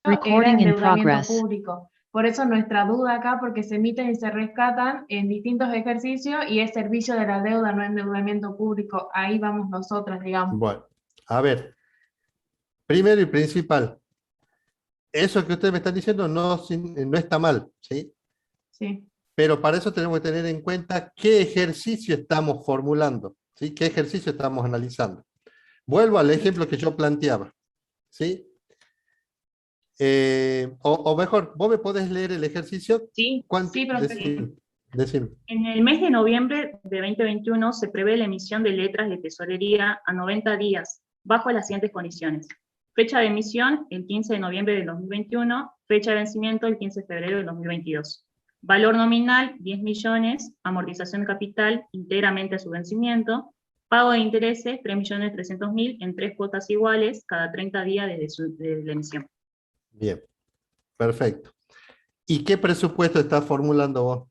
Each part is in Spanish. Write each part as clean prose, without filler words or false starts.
era Recording in endeudamiento progress. público. Por eso nuestra duda acá, porque se emiten y se rescatan en distintos ejercicios y es servicio de la deuda, no endeudamiento público. Ahí vamos nosotras, digamos. Bueno, a ver, primero y principal, eso que ustedes me están diciendo no está mal, ¿sí? Sí. Pero para eso tenemos que tener en cuenta qué ejercicio estamos formulando, ¿sí? ¿Qué ejercicio estamos analizando? Vuelvo al ejemplo que yo planteaba, ¿sí? O mejor, ¿vos me podés leer el ejercicio? Sí, Sí, profe. Decime. en el mes de noviembre de 2021 se prevé la emisión de letras de tesorería a 90 días, bajo las siguientes condiciones. Fecha de emisión, el 15 de noviembre de 2021, fecha de vencimiento, el 15 de febrero de 2022. Valor nominal, 10 millones, amortización de capital, íntegramente a su vencimiento, pago de intereses, 3.300.000 en 3 cuotas iguales, cada 30 días desde la emisión. Bien, perfecto. ¿Y qué presupuesto estás formulando vos?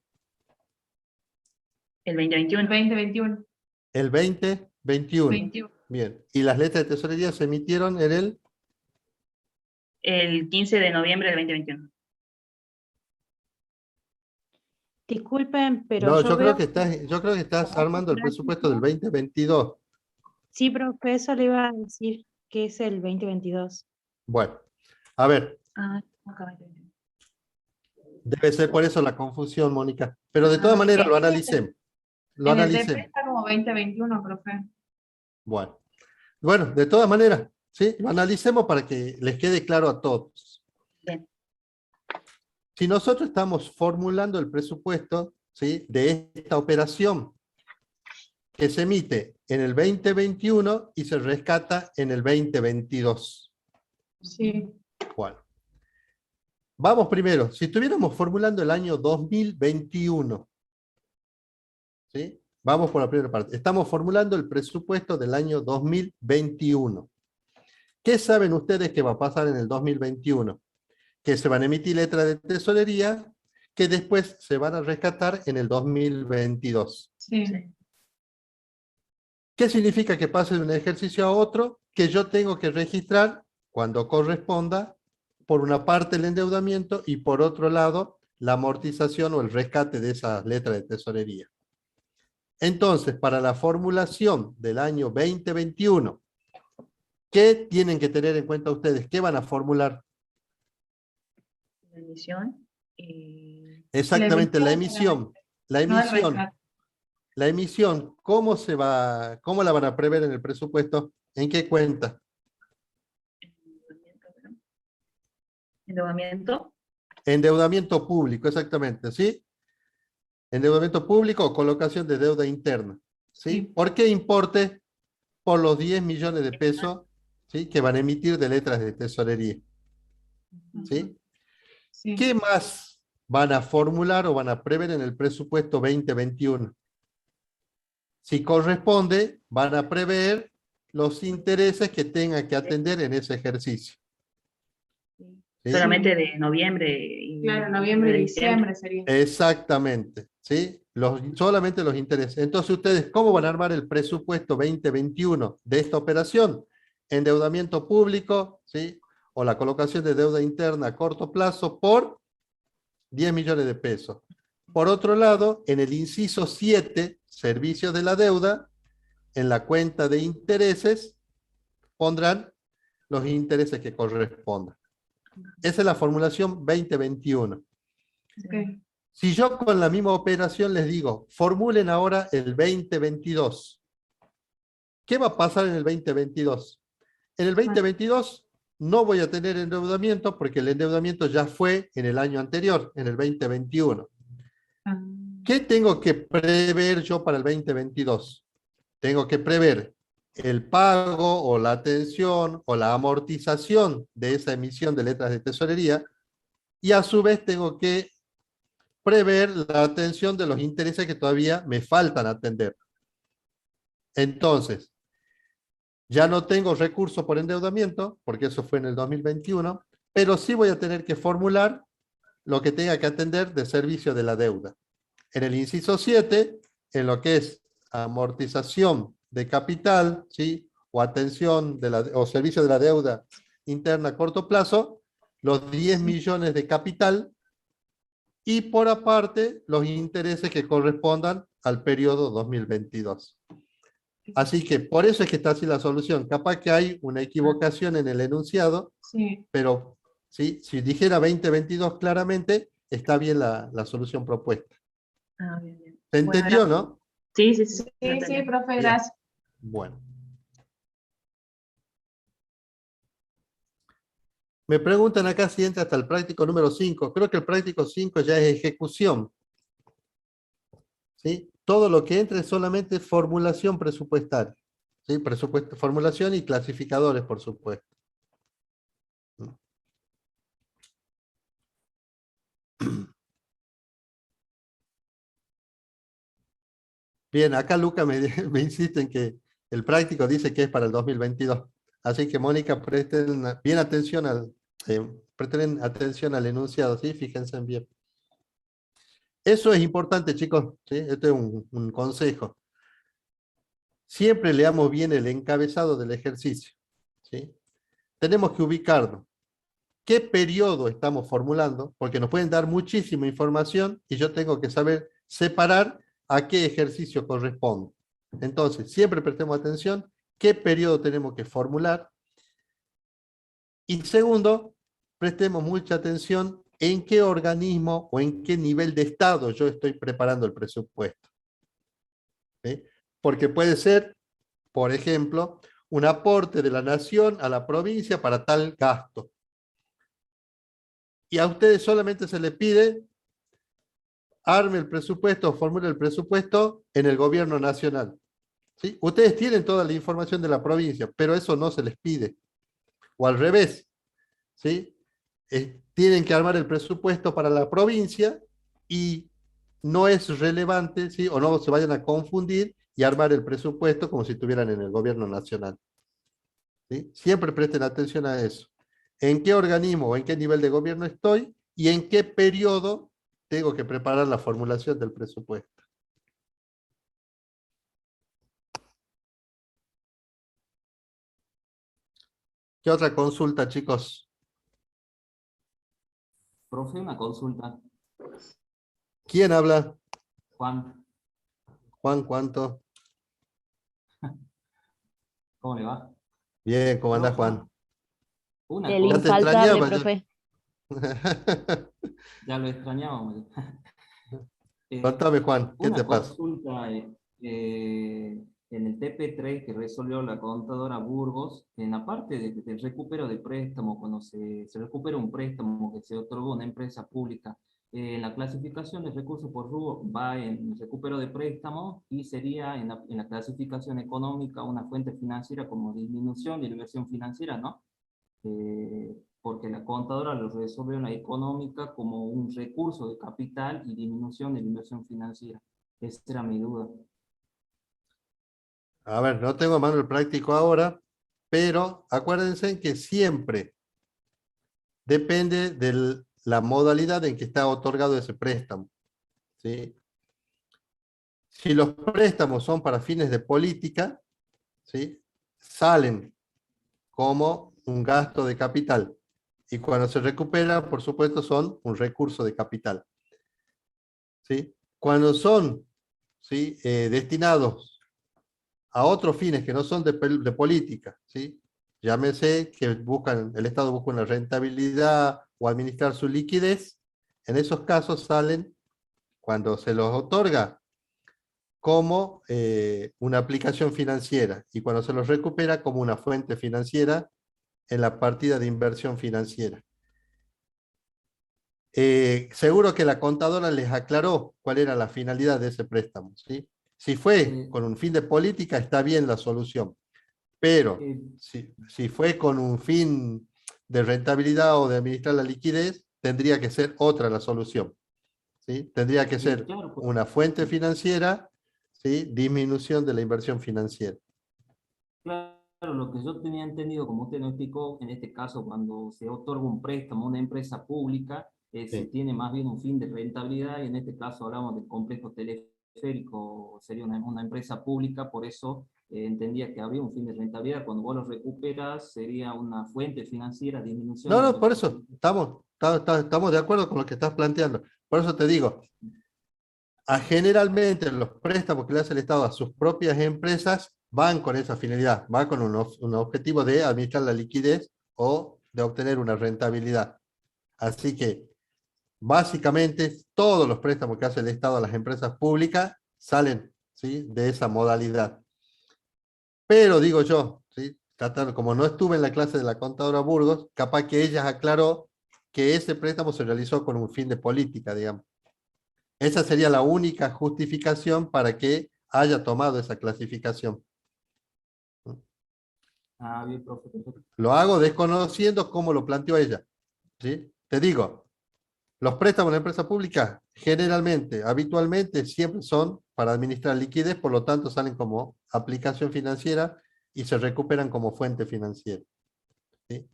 El 2021. 2021. El 2021. 21. Bien. ¿Y las letras de tesorería se emitieron en el? El 15 de noviembre del 2021. Disculpen, pero No, yo yo creo veo... que estás armando el presupuesto del 2022. Sí, profe, eso le iba a decir que es el 2022. Bueno, a ver, Ah, acá 2021. debe ser por eso la confusión, Mónica. Pero de todas maneras lo analicemos. Lo En el DP analicemos. está como 2021, profe. Bueno, de todas maneras, ¿sí? Lo analicemos para que les quede claro a todos. Bien. Si nosotros estamos formulando el presupuesto, ¿sí?, de esta operación que se emite en el 2021 y se rescata en el 2022. Sí. Bueno, vamos primero. Si estuviéramos formulando el año 2021, ¿sí? Vamos por la primera parte. Estamos formulando el presupuesto del año 2021. ¿Qué saben ustedes que va a pasar en el 2021? Que se van a emitir letras de tesorería que después se van a rescatar en el 2022. Sí. ¿Qué significa que pase de un ejercicio a otro? Que yo tengo que registrar cuando corresponda, por una parte el endeudamiento y por otro lado la amortización o el rescate de esas letras de tesorería. Entonces, para la formulación del año 2021, ¿qué tienen que tener en cuenta ustedes? ¿Qué van a formular? La emisión. Exactamente, la emisión. La No el emisión. rescate. La emisión, ¿cómo la van a prever en el presupuesto? ¿En qué cuenta? Endeudamiento. Endeudamiento público, exactamente, ¿sí? Endeudamiento público o colocación de deuda interna, ¿sí? Sí. ¿Por qué importe? Por los 10 millones de pesos, ¿sí?, que van a emitir de letras de tesorería, ¿sí? Sí. ¿Qué más van a formular o van a prever en el presupuesto 2021? Si corresponde, van a prever los intereses que tengan que atender en ese ejercicio. ¿Sí? Solamente de noviembre y Claro, noviembre de y diciembre sería. Exactamente, ¿sí? Solamente los intereses. Entonces, ustedes, ¿cómo van a armar el presupuesto 2021 de esta operación? Endeudamiento público, ¿sí?, o la colocación de deuda interna a corto plazo por 10 millones de pesos. Por otro lado, en el inciso 7, servicios de la deuda, en la cuenta de intereses, pondrán los intereses que correspondan. Esa es la formulación 2021. Okay. Si yo con la misma operación les digo, formulen ahora el 2022, ¿qué va a pasar en el 2022? En el 2022 no voy a tener endeudamiento porque el endeudamiento ya fue en el año anterior, en el 2021. ¿Qué tengo que prever yo para el 2022? Tengo que prever el pago o la atención o la amortización de esa emisión de letras de tesorería y a su vez tengo que prever la atención de los intereses que todavía me faltan atender. Entonces, ya no tengo recurso por endeudamiento, porque eso fue en el 2021, pero sí voy a tener que formular lo que tenga que atender de servicio de la deuda. En el inciso 7, en lo que es amortización de capital, ¿sí?, o atención o servicio de la deuda interna a corto plazo, los 10 Sí. millones de capital y por aparte los intereses que correspondan al periodo 2022. Así que por eso es que está así la solución. Capaz que hay una equivocación en el enunciado, Sí. pero ¿sí? Si dijera 2022 claramente, está bien la solución propuesta. Ah, bien, bien. ¿Se Bueno, entendió, gracias. no? Sí, sí, sí. lo Sí, sí, entendí. profe, Bien. gracias. Bueno. Me preguntan acá si entra hasta el práctico número 5. Creo que el práctico 5 ya es ejecución. ¿Sí? Todo lo que entre es solamente formulación presupuestaria. ¿Sí? Formulación y clasificadores, por supuesto. Bien, acá Luca me insiste en que el práctico dice que es para el 2022. Así que, Mónica, bien atención presten atención al enunciado, ¿sí? Fíjense bien. Eso es importante, chicos, ¿sí? Este es un consejo. Siempre leamos bien el encabezado del ejercicio, ¿sí? Tenemos que ubicarnos. ¿Qué periodo estamos formulando? Porque nos pueden dar muchísima información y yo tengo que saber separar a qué ejercicio corresponde. Entonces, siempre prestemos atención qué periodo tenemos que formular. Y segundo, prestemos mucha atención en qué organismo o en qué nivel de estado yo estoy preparando el presupuesto. ¿Sí? Porque puede ser, por ejemplo, un aporte de la nación a la provincia para tal gasto. Y a ustedes solamente se les pide arme el presupuesto, formule el presupuesto en el gobierno nacional. ¿Sí? Ustedes tienen toda la información de la provincia, pero eso no se les pide. O al revés, ¿sí? Tienen que armar el presupuesto para la provincia y no es relevante, ¿sí? O no se vayan a confundir y armar el presupuesto como si estuvieran en el gobierno nacional. ¿Sí? Siempre presten atención a eso. ¿En qué organismo o en qué nivel de gobierno estoy y en qué periodo tengo que preparar la formulación del presupuesto? ¿Qué otra consulta, chicos? Profe, una consulta. ¿Quién habla? Juan, Juan, ¿cuánto? ¿cómo le va? Bien, ¿cómo andás, Profe, Juan? una El Ya te consulta. infaltable, extrañaba. Ya, profe. Ya lo extrañábamos. Contame, Juan, ¿qué Una te pasa? consulta en el TP3 que resolvió la contadora Burgos, en la parte del recupero de préstamo, cuando se recupera un préstamo que se otorgó a una empresa pública, en la clasificación de recursos por rubro va en recupero de préstamo y sería en la clasificación económica una fuente financiera como disminución de la inversión financiera, ¿no? Porque la contadora lo resolvió en la económica como un recurso de capital y disminución de la inversión financiera. Esa era mi duda. A ver, no tengo a mano el práctico ahora, pero acuérdense que siempre depende de la modalidad en que está otorgado ese préstamo. ¿Sí? Si los préstamos son para fines de política, ¿sí? Salen como un gasto de capital. Y cuando se recupera, por supuesto, son un recurso de capital. ¿Sí? Cuando son, ¿sí? Destinados a otros fines que no son de política, ¿sí? Llámese que el Estado busca una rentabilidad o administrar su liquidez, en esos casos salen, cuando se los otorga, como una aplicación financiera y cuando se los recupera como una fuente financiera en la partida de inversión financiera. Seguro que la contadora les aclaró cuál era la finalidad de ese préstamo, ¿sí? Si fue Eh, con un fin de política, está bien la solución, pero eh, si fue con un fin de rentabilidad o de administrar la liquidez, tendría que ser otra la solución, ¿sí? Tendría que ser claro, una fuente financiera, ¿sí? Disminución de la inversión financiera. claro, lo que yo tenía entendido, como usted nos explicó, en este caso, cuando se otorga un préstamo a una empresa pública, se Sí. tiene más bien un fin de rentabilidad, y en este caso hablamos del complejo teleférico, sería una empresa pública, por eso entendía que había un fin de rentabilidad. Cuando vos lo recuperas, sería una fuente financiera, disminución. No, no, por eso estamos de acuerdo con lo que estás planteando. Por eso te digo, generalmente los préstamos que le hace el Estado a sus propias empresas van con esa finalidad, van con un objetivo de administrar la liquidez o de obtener una rentabilidad. Así que, básicamente, todos los préstamos que hace el Estado a las empresas públicas salen, ¿sí?, de esa modalidad. Pero digo yo, ¿sí?, como no estuve en la clase de la contadora Burgos, capaz que ella aclaró que ese préstamo se realizó con un fin de política, digamos. Esa sería la única justificación para que haya tomado esa clasificación. Ah, bien, profe. Lo hago desconociendo cómo lo planteó ella, ¿sí? Te digo, los préstamos de la empresa pública generalmente, habitualmente, siempre son para administrar liquidez, por lo tanto salen como aplicación financiera y se recuperan como fuente financiera, ¿sí?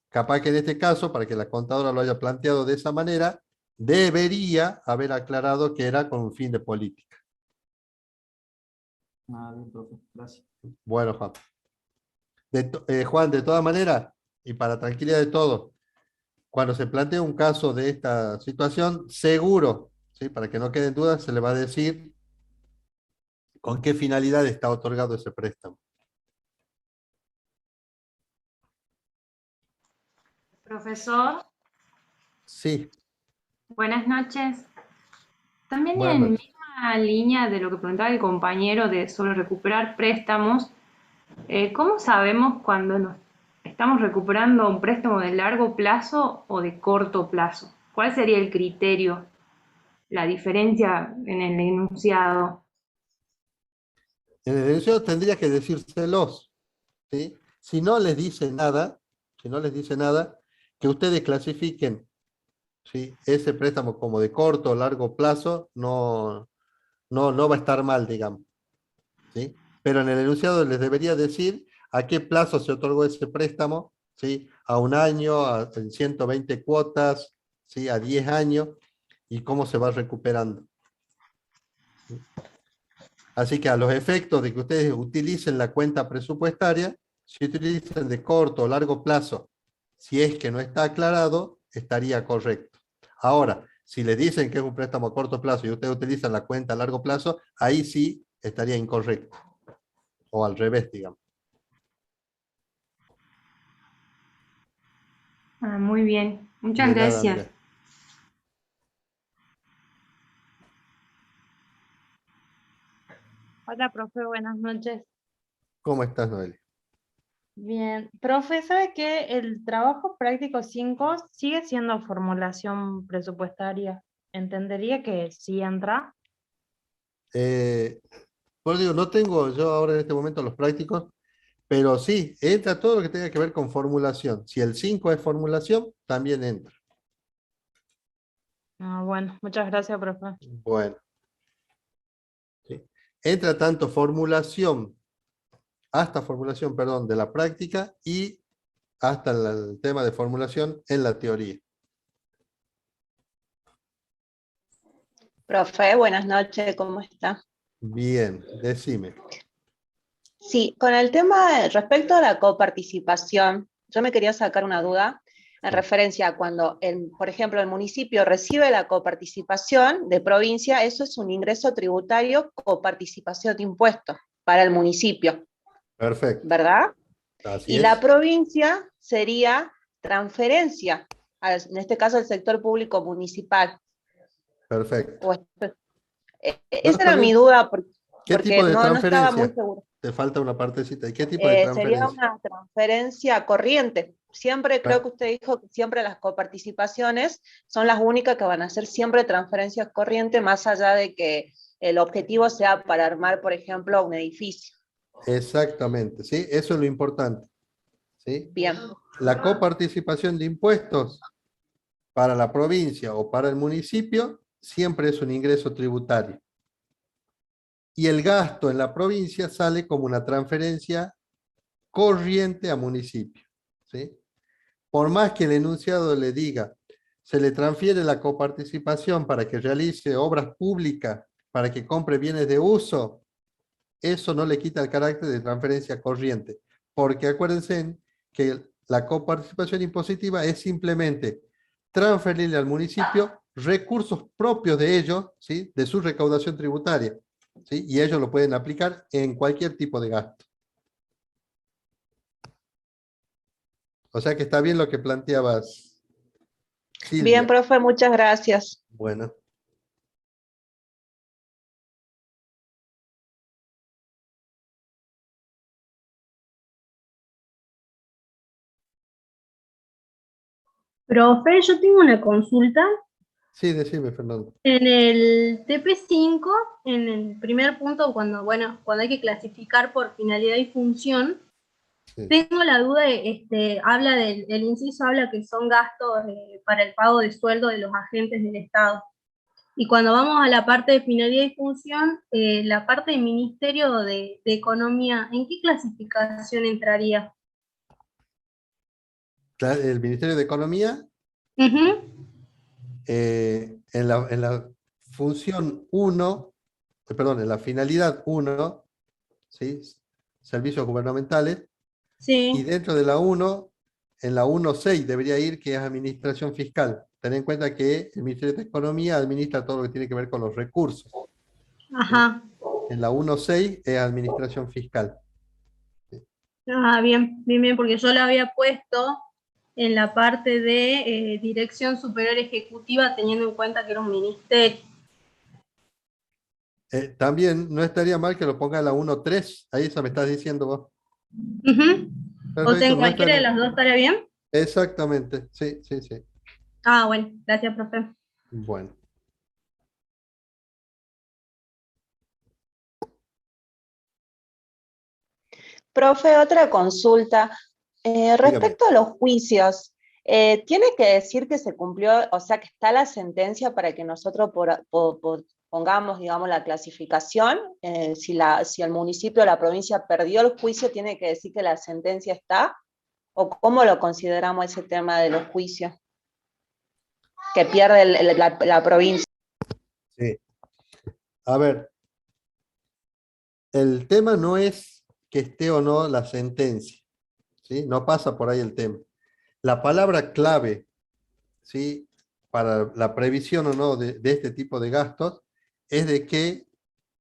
Capaz que en este caso, para que la contadora lo haya planteado de esa manera, debería haber aclarado que era con un fin de política. Ah, bien, profe. Gracias. Bueno, Juan. Juan, de todas maneras, y para tranquilidad de todos, cuando se plantea un caso de esta situación, seguro, ¿sí?, para que no queden dudas, se le va a decir con qué finalidad está otorgado ese préstamo. Profesor, Sí, buenas noches. También buenas en noches. misma línea de lo que preguntaba el compañero de sobre recuperar préstamos, ¿cómo sabemos cuando nos estamos recuperando un préstamo de largo plazo o de corto plazo? ¿Cuál sería el criterio, la diferencia en el enunciado? En el enunciado tendría que decírselos, ¿sí? Si no les dice nada, que ustedes clasifiquen, ¿sí?, ese préstamo como de corto o largo plazo, no va a estar mal, digamos, ¿sí? Pero en el enunciado les debería decir a qué plazo se otorgó ese préstamo, ¿sí? A un año, en 120 cuotas, ¿sí?, a 10 años, y cómo se va recuperando. Así que a los efectos de que ustedes utilicen la cuenta presupuestaria, si utilizan de corto o largo plazo, si es que no está aclarado, estaría correcto. Ahora, si le dicen que es un préstamo a corto plazo y ustedes utilizan la cuenta a largo plazo, ahí sí estaría incorrecto. O al revés, digamos. Ah, muy bien, muchas De nada, gracias. Andrea. Hola, profe, buenas noches. ¿Cómo estás, Noelia? Bien, profe, ¿sabe que el trabajo práctico 5 sigue siendo formulación presupuestaria? ¿Entendería que sí entra? Por digo, no tengo yo ahora en este momento los prácticos, pero sí, entra todo lo que tenga que ver con formulación. Si el 5 es formulación, también entra. Ah, bueno, muchas gracias, profe. Bueno, sí. Entra tanto formulación, perdón, de la práctica y hasta el tema de formulación en la teoría. Profe, buenas noches, ¿cómo está? Bien, decime. Sí, con el tema respecto a la coparticipación, yo me quería sacar una duda en Sí. referencia a cuando, por ejemplo, el municipio recibe la coparticipación de provincia, eso es un ingreso tributario, coparticipación de impuestos para el municipio, Perfecto. ¿verdad? Así Y es. la provincia sería transferencia, en este caso al sector público municipal. Perfecto. No, Esa está era mi bien. duda, ¿Qué porque tipo de no estaba muy transferencia? segura. Te falta una partecita. ¿Y qué tipo de Sería transferencia? una transferencia corriente. Siempre creo Ah, que usted dijo que siempre las coparticipaciones son las únicas que van a ser siempre transferencias corrientes, más allá de que el objetivo sea para armar, por ejemplo, un edificio. exactamente, ¿sí? Eso es lo importante, ¿sí? Bien, La coparticipación de impuestos para la provincia o para el municipio siempre es un ingreso tributario. Y el gasto en la provincia sale como una transferencia corriente a municipio, ¿sí? Por más que el enunciado le diga, se le transfiere la coparticipación para que realice obras públicas, para que compre bienes de uso, eso no le quita el carácter de transferencia corriente, porque acuérdense que la coparticipación impositiva es simplemente transferirle al municipio recursos propios de ellos, ¿sí? De su recaudación tributaria, ¿sí? Y ellos lo pueden aplicar en cualquier tipo de gasto. O sea que está bien lo que planteabas, Silvia. Bien, profe, muchas gracias. Bueno. Profe, yo tengo una consulta. Sí, decime, Fernando. En el TP5, en el primer punto, cuando hay que clasificar por finalidad y función, Sí. tengo la duda, el inciso habla que son gastos para el pago de sueldo de los agentes del Estado. Y cuando vamos a la parte de finalidad y función, la parte del Ministerio de Economía, ¿en qué clasificación entraría? El Ministerio de Economía, Ujú. en la función 1, perdón, en la finalidad 1, ¿sí? Servicios gubernamentales, y Sí. dentro de la 1, en la 1.6 debería ir, que es Administración Fiscal. Ten en cuenta que el Ministerio de Economía administra todo lo que tiene que ver con los recursos. Ajá. En la 1.6 es Administración Fiscal. Ah, bien, bien, bien, porque yo la había puesto en la parte de Dirección Superior Ejecutiva, teniendo en cuenta que era un ministerio. También no estaría mal que lo ponga en la 1.3, ahí esa me estás diciendo vos. Ujú. O sea, Perfecto, en no cualquiera de estaría. las dos estaría bien. Exactamente, sí, sí, sí. Ah, bueno, gracias, profe. Bueno. Profe, otra consulta. Dígame. Respecto a los juicios, ¿tiene que decir que se cumplió, o sea, que está la sentencia para que nosotros pongamos, digamos, la clasificación? Si el municipio o la provincia perdió el juicio, ¿tiene que decir que la sentencia está? ¿O cómo lo consideramos ese tema de los juicios que pierde la provincia? Sí. A ver, el tema no es que esté o no la sentencia, ¿sí? No pasa por ahí el tema. La palabra clave, ¿sí? Para la previsión o no de este tipo de gastos es de que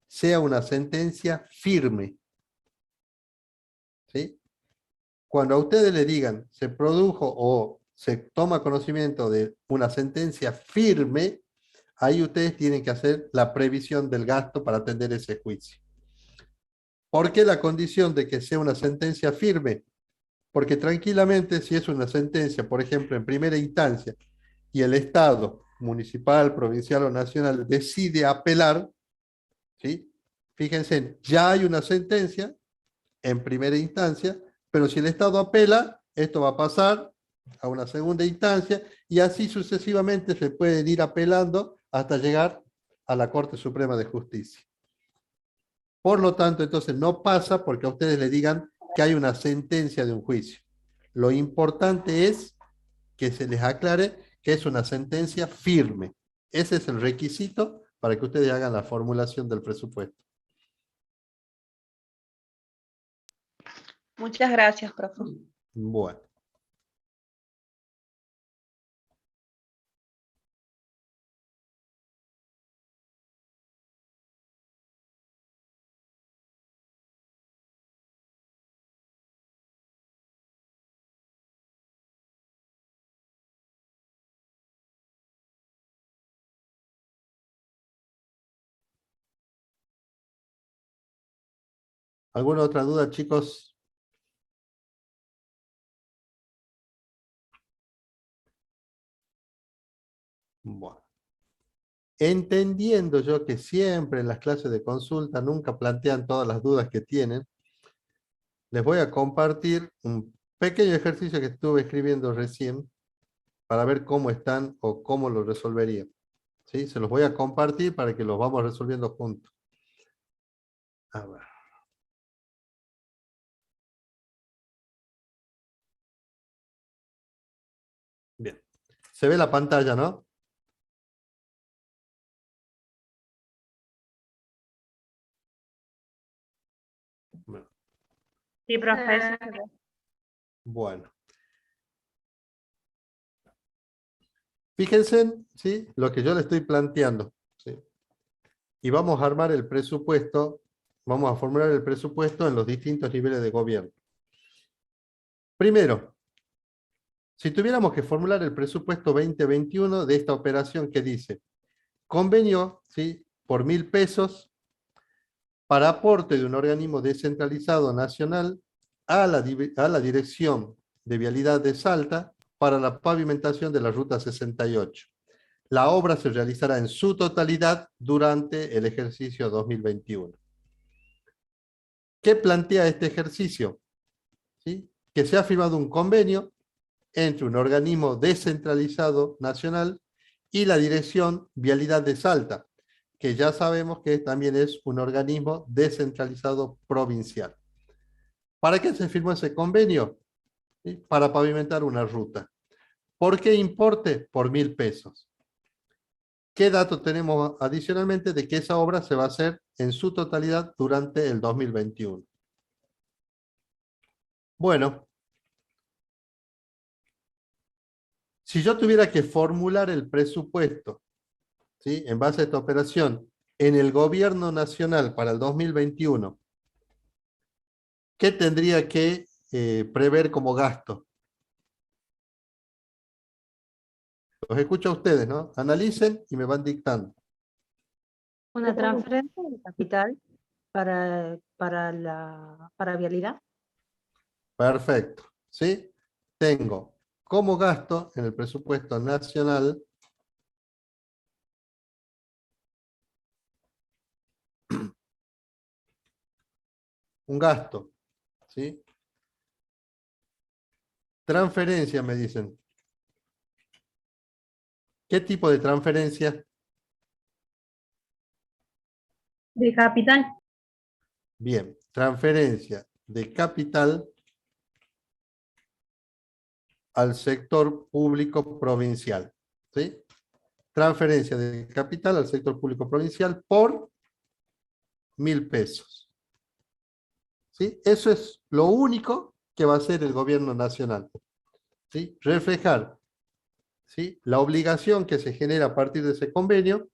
sea una sentencia firme, ¿sí? Cuando a ustedes le digan se produjo o se toma conocimiento de una sentencia firme, ahí ustedes tienen que hacer la previsión del gasto para atender ese juicio. ¿Por qué la condición de que sea una sentencia firme? Porque tranquilamente, si es una sentencia, por ejemplo, en primera instancia, y el Estado, municipal, provincial o nacional, decide apelar, ¿sí? Fíjense, ya hay una sentencia en primera instancia, pero si el Estado apela, esto va a pasar a una segunda instancia y así sucesivamente se pueden ir apelando hasta llegar a la Corte Suprema de Justicia. Por lo tanto, entonces no pasa porque a ustedes le digan que hay una sentencia de un juicio. Lo importante es que se les aclare que es una sentencia firme. Ese es el requisito para que ustedes hagan la formulación del presupuesto. Muchas gracias, profe. Bueno. ¿Alguna otra duda, chicos? Bueno. Entendiendo yo que siempre en las clases de consulta nunca plantean todas las dudas que tienen, les voy a compartir un pequeño ejercicio que estuve escribiendo recién para ver cómo están o cómo lo resolverían. ¿Sí? Se los voy a compartir para que los vamos resolviendo juntos. A ver. Bien. Se ve la pantalla, ¿no? Sí, profe. Eso es lo Bueno. Fíjense, ¿sí?, lo que yo le estoy planteando, ¿sí? Y vamos a armar el presupuesto, vamos a formular el presupuesto en los distintos niveles de gobierno. Primero, si tuviéramos que formular el presupuesto 2021 de esta operación que dice, convenio, ¿sí?, por 1.000 pesos para aporte de un organismo descentralizado nacional a la Dirección de Vialidad de Salta para la pavimentación de la Ruta 68. La obra se realizará en su totalidad durante el ejercicio 2021. ¿Qué plantea este ejercicio? ¿Sí? Que se ha firmado un convenio entre un organismo descentralizado nacional y la Dirección Vialidad de Salta, que ya sabemos que también es un organismo descentralizado provincial. ¿Para qué se firmó ese convenio? ¿Sí? Para pavimentar una ruta. ¿Por qué importe? Por 1.000 pesos. ¿Qué dato tenemos adicionalmente de que esa obra se va a hacer en su totalidad durante el 2021? Bueno, si yo tuviera que formular el presupuesto, ¿sí?, en base a esta operación en el gobierno nacional para el 2021, ¿qué tendría que prever como gasto? Los escucho a ustedes, ¿no? Analicen y me van dictando. Una transferencia de capital para vialidad. Perfecto, ¿sí? Tengo como gasto en el presupuesto nacional un gasto, ¿sí? Transferencia, me dicen. ¿Qué tipo de transferencia? De capital. Bien, transferencia de capital al sector público provincial, ¿sí? Transferencia de capital al sector público provincial por 1.000 pesos. ¿Sí? Eso es lo único que va a hacer el gobierno nacional. ¿Sí? Reflejar, ¿sí?, la obligación que se genera a partir de ese convenio,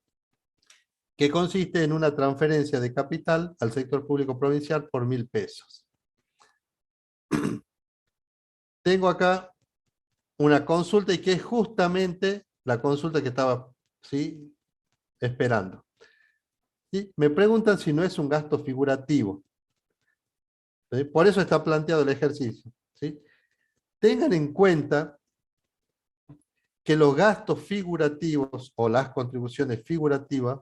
que consiste en una transferencia de capital al sector público provincial por 1.000 pesos. Tengo acá una consulta y que es justamente la consulta que estaba, ¿sí?, esperando. ¿Sí? Me preguntan si no es un gasto figurativo. ¿Sí? Por eso está planteado el ejercicio. ¿Sí? Tengan en cuenta que los gastos figurativos o las contribuciones figurativas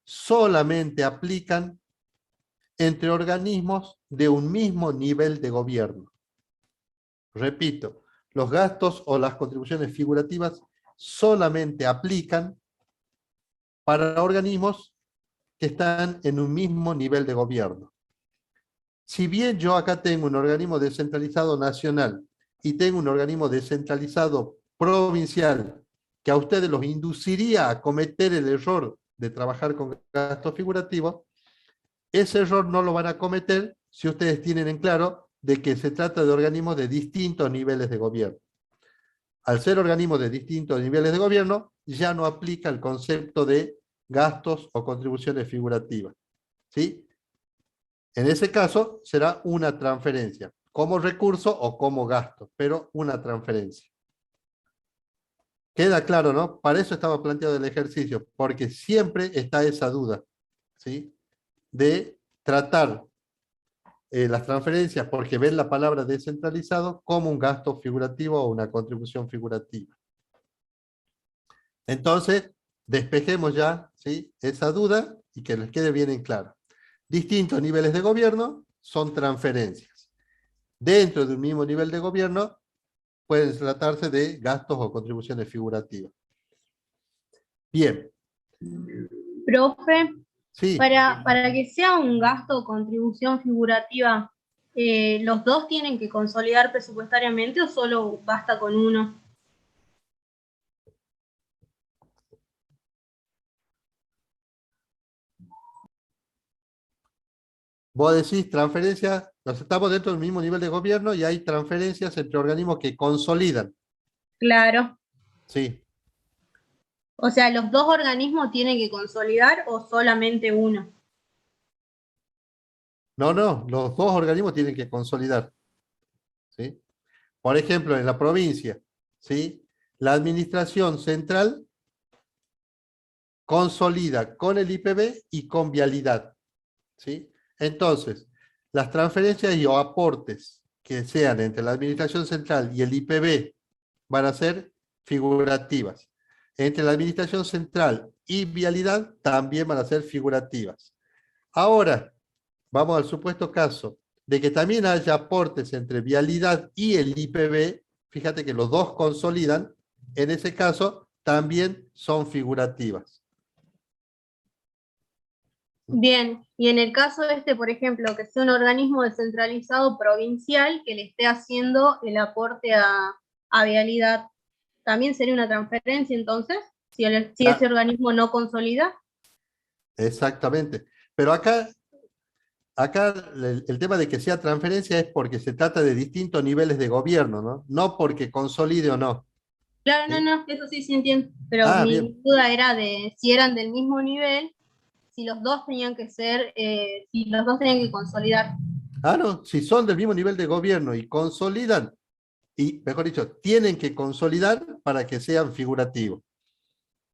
solamente aplican entre organismos de un mismo nivel de gobierno. Repito, los gastos o las contribuciones figurativas solamente aplican para organismos que están en un mismo nivel de gobierno. Si bien yo acá tengo un organismo descentralizado nacional y tengo un organismo descentralizado provincial que a ustedes los induciría a cometer el error de trabajar con gastos figurativos, ese error no lo van a cometer si ustedes tienen en claro de que se trata de organismos de distintos niveles de gobierno. Al ser organismos de distintos niveles de gobierno, ya no aplica el concepto de gastos o contribuciones figurativas. ¿Sí? En ese caso, será una transferencia, como recurso o como gasto, pero una transferencia. Queda claro, ¿no? Para eso estaba planteado el ejercicio, porque siempre está esa duda, ¿sí?, de tratar las transferencias, porque ven la palabra descentralizado como un gasto figurativo o una contribución figurativa. Entonces, despejemos ya, ¿sí?, esa duda y que les quede bien en claro. Distintos niveles de gobierno son transferencias. Dentro de un mismo nivel de gobierno pueden tratarse de gastos o contribuciones figurativas. Bien. Profe, Sí. para que sea un gasto o contribución figurativa, ¿los dos tienen que consolidar presupuestariamente o solo basta con uno? Vos decís transferencia, Nos estamos dentro del mismo nivel de gobierno y hay transferencias entre organismos que consolidan. Claro. Sí. O sea, ¿los dos organismos tienen que consolidar o solamente uno? No, los dos organismos tienen que consolidar. ¿Sí? Por ejemplo, en la provincia, ¿sí? La administración central consolida con el IPB y con vialidad. ¿Sí? Entonces, las transferencias y o aportes que sean entre la administración central y el IPB van a ser figurativas. Entre la administración central y vialidad también van a ser figurativas. Ahora, vamos al supuesto caso de que también haya aportes entre vialidad y el IPB, fíjate que los dos consolidan, en ese caso también son figurativas. Bien, y en el caso de este, por ejemplo, que sea un organismo descentralizado provincial que le esté haciendo el aporte a vialidad, ¿también sería una transferencia entonces? Si ese organismo no consolida. Exactamente. Pero acá el tema de que sea transferencia es porque se trata de distintos niveles de gobierno, ¿no? No porque consolide o no. Claro, ¿Sí? no, eso sí entiendo, pero mi Bien. duda era de si eran del mismo nivel, si los dos tenían que ser, si los dos tenían que consolidar. No, si son del mismo nivel de gobierno y consolidan, y mejor dicho, tienen que consolidar para que sean figurativos.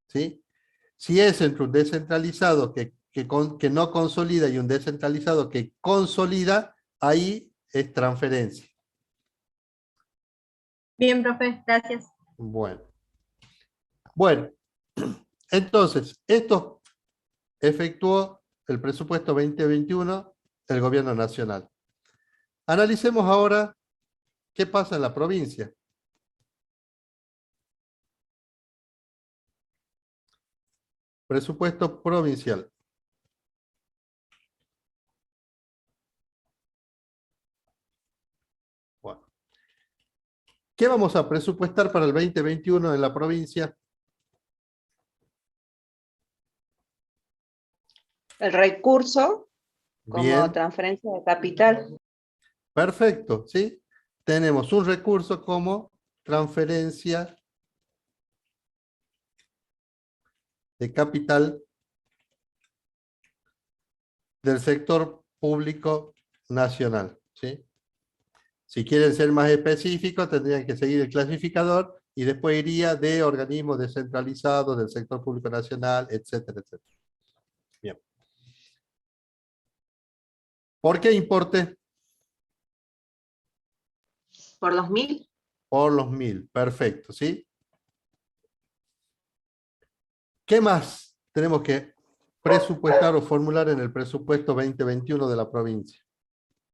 ¿Sí? Si es entre un descentralizado que no consolida y un descentralizado que consolida, ahí es transferencia. Bien, profe, gracias. Bueno, entonces, esto efectuó el presupuesto 2021 del gobierno nacional. Analicemos ahora qué pasa en la provincia. Presupuesto provincial. Bueno. ¿Qué vamos a presupuestar para el 2021 en la provincia? El recurso como Bien, transferencia de capital. perfecto, ¿sí? Tenemos un recurso como transferencia de capital del sector público nacional, ¿sí? Si quieren ser más específicos, tendrían que seguir el clasificador y después iría de organismos descentralizados del sector público nacional, etcétera, etcétera. Bien. ¿Por qué importe? Por los 1000. Por los 1000, perfecto, ¿sí? ¿Qué más tenemos que presupuestar o formular en el presupuesto 2021 de la provincia?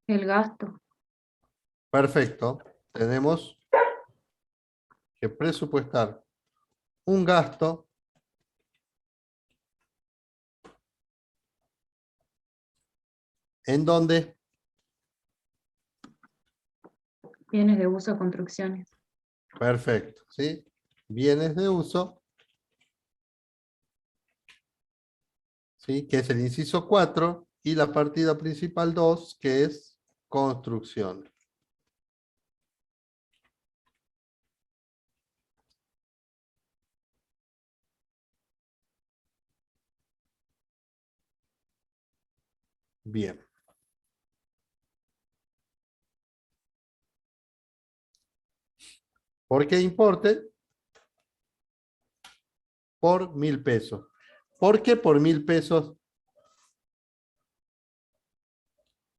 El gasto. Perfecto. Tenemos que presupuestar un gasto en donde Bienes de uso, construcciones. perfecto, ¿sí? Bienes de uso, ¿sí? Que es el inciso 4 y la partida principal 2, que es construcción. Bien. ¿Por qué importe? Por 1000 pesos. ¿Por qué por 1000 pesos?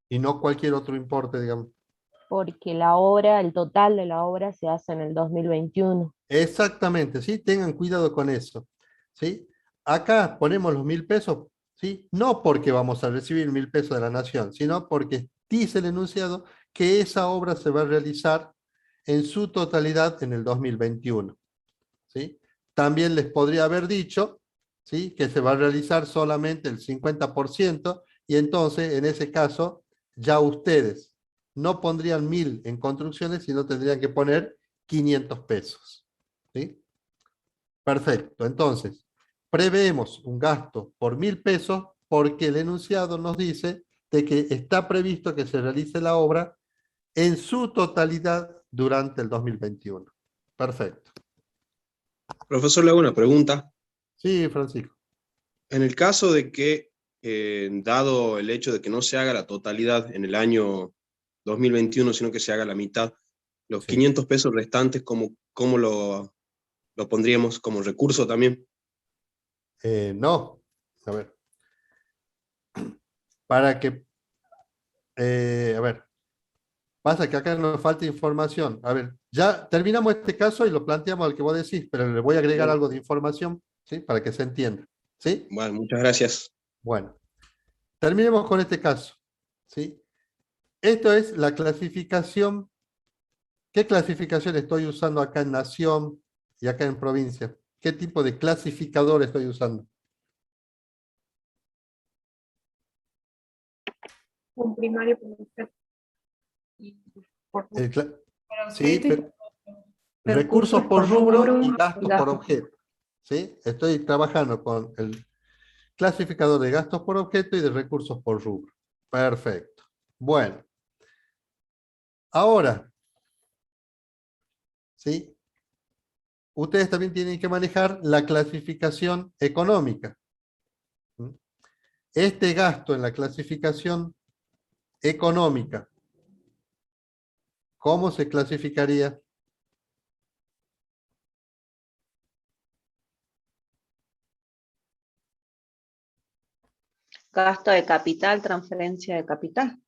Y no cualquier otro importe, digamos. Porque la obra, el total de la obra se hace en el 2021. Exactamente, ¿sí? Tengan cuidado con eso, ¿sí? Acá ponemos los 1000 pesos, ¿sí? No porque vamos a recibir 1000 pesos de la nación, sino porque dice el enunciado que esa obra se va a realizar en su totalidad en el 2021, ¿sí? También les podría haber dicho, ¿sí? Que se va a realizar solamente el 50% y entonces, en ese caso, ya ustedes no pondrían 1000 en construcciones, sino tendrían que poner 500 pesos. ¿Sí? Perfecto. Entonces, preveemos un gasto por 1000 pesos porque el enunciado nos dice de que está previsto que se realice la obra en su totalidad durante el 2021. Perfecto. Profesor, le hago una pregunta. Sí, Francisco. En el caso de que, dado el hecho de que no se haga la totalidad en el año 2021, sino que se haga la mitad, los 500 pesos restantes, ¿cómo lo pondríamos como recurso también? No, a ver. Para que, a ver, pasa que acá nos falta información. A ver, ya terminamos este caso y lo planteamos al que vos decís, pero le voy a agregar algo de información, ¿sí? Para que se entienda, ¿sí? Bueno, muchas gracias. Bueno, terminemos con este caso, ¿sí? Esto es la clasificación. ¿Qué clasificación estoy usando acá en nación y acá en provincia? ¿Qué tipo de clasificador estoy usando? Un primario por objeto. Sí, pero recursos por rubro y gastos por gasto. objeto. ¿Sí? Estoy trabajando con el clasificador de gastos por objeto y de recursos por rubro. Perfecto. Bueno. Ahora, ¿sí? Ustedes también tienen que manejar la clasificación económica. Este gasto en la clasificación económica, ¿cómo se clasificaría? Gasto de capital, transferencia de capital.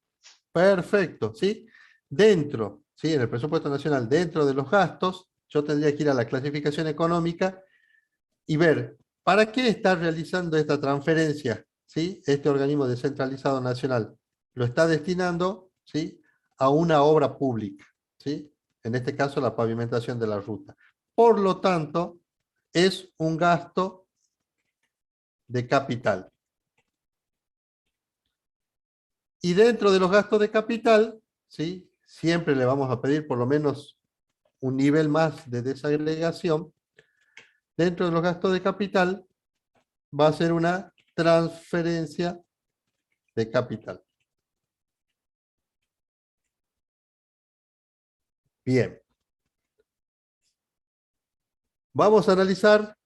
Perfecto, ¿sí? Dentro, ¿sí? En el presupuesto nacional, dentro de los gastos, yo tendría que ir a la clasificación económica y ver, ¿para qué está realizando esta transferencia? ¿Sí? Este organismo descentralizado nacional lo está destinando, ¿sí? A una obra pública, ¿sí? En este caso, la pavimentación de la ruta. Por lo tanto, es un gasto de capital. Y dentro de los gastos de capital, ¿sí? Siempre le vamos a pedir por lo menos un nivel más de desagregación. Dentro de los gastos de capital va a ser una transferencia de capital. Bien. Vamos a analizar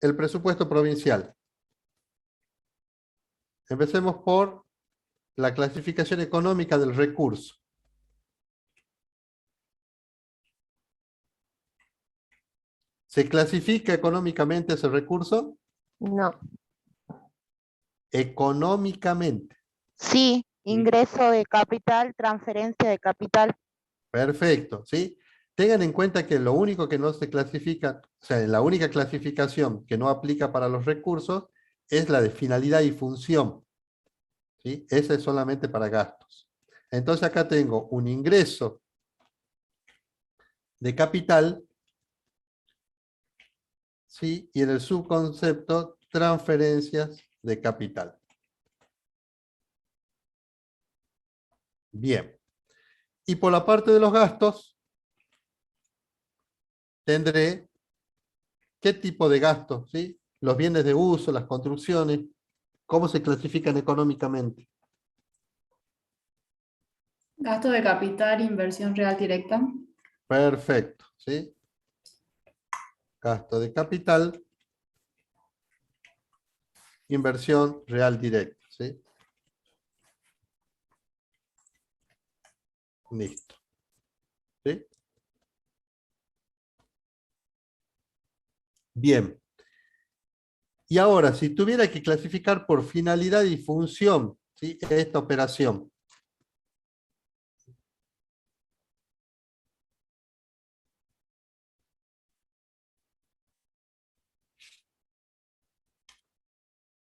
el presupuesto provincial. Empecemos por la clasificación económica del recurso. ¿Se clasifica económicamente ese recurso? No. Económicamente. Sí, ingreso de capital, transferencia de capital. Perfecto, ¿sí? Tengan en cuenta que lo único que no se clasifica, o sea, la única clasificación que no aplica para los recursos es la de finalidad y función, ¿sí? Esa es solamente para gastos. Entonces acá tengo un ingreso de capital, ¿sí? Y en el subconcepto, transferencias de capital. Bien. Y por la parte de los gastos, tendré qué tipo de gastos, ¿sí? Los bienes de uso, las construcciones, ¿cómo se clasifican económicamente? Gasto de capital, inversión real directa. Perfecto, ¿sí? Gasto de capital, inversión real directa, ¿sí? Listo. ¿Sí? Bien. Y ahora, si tuviera que clasificar por finalidad y función, ¿sí? Esta operación.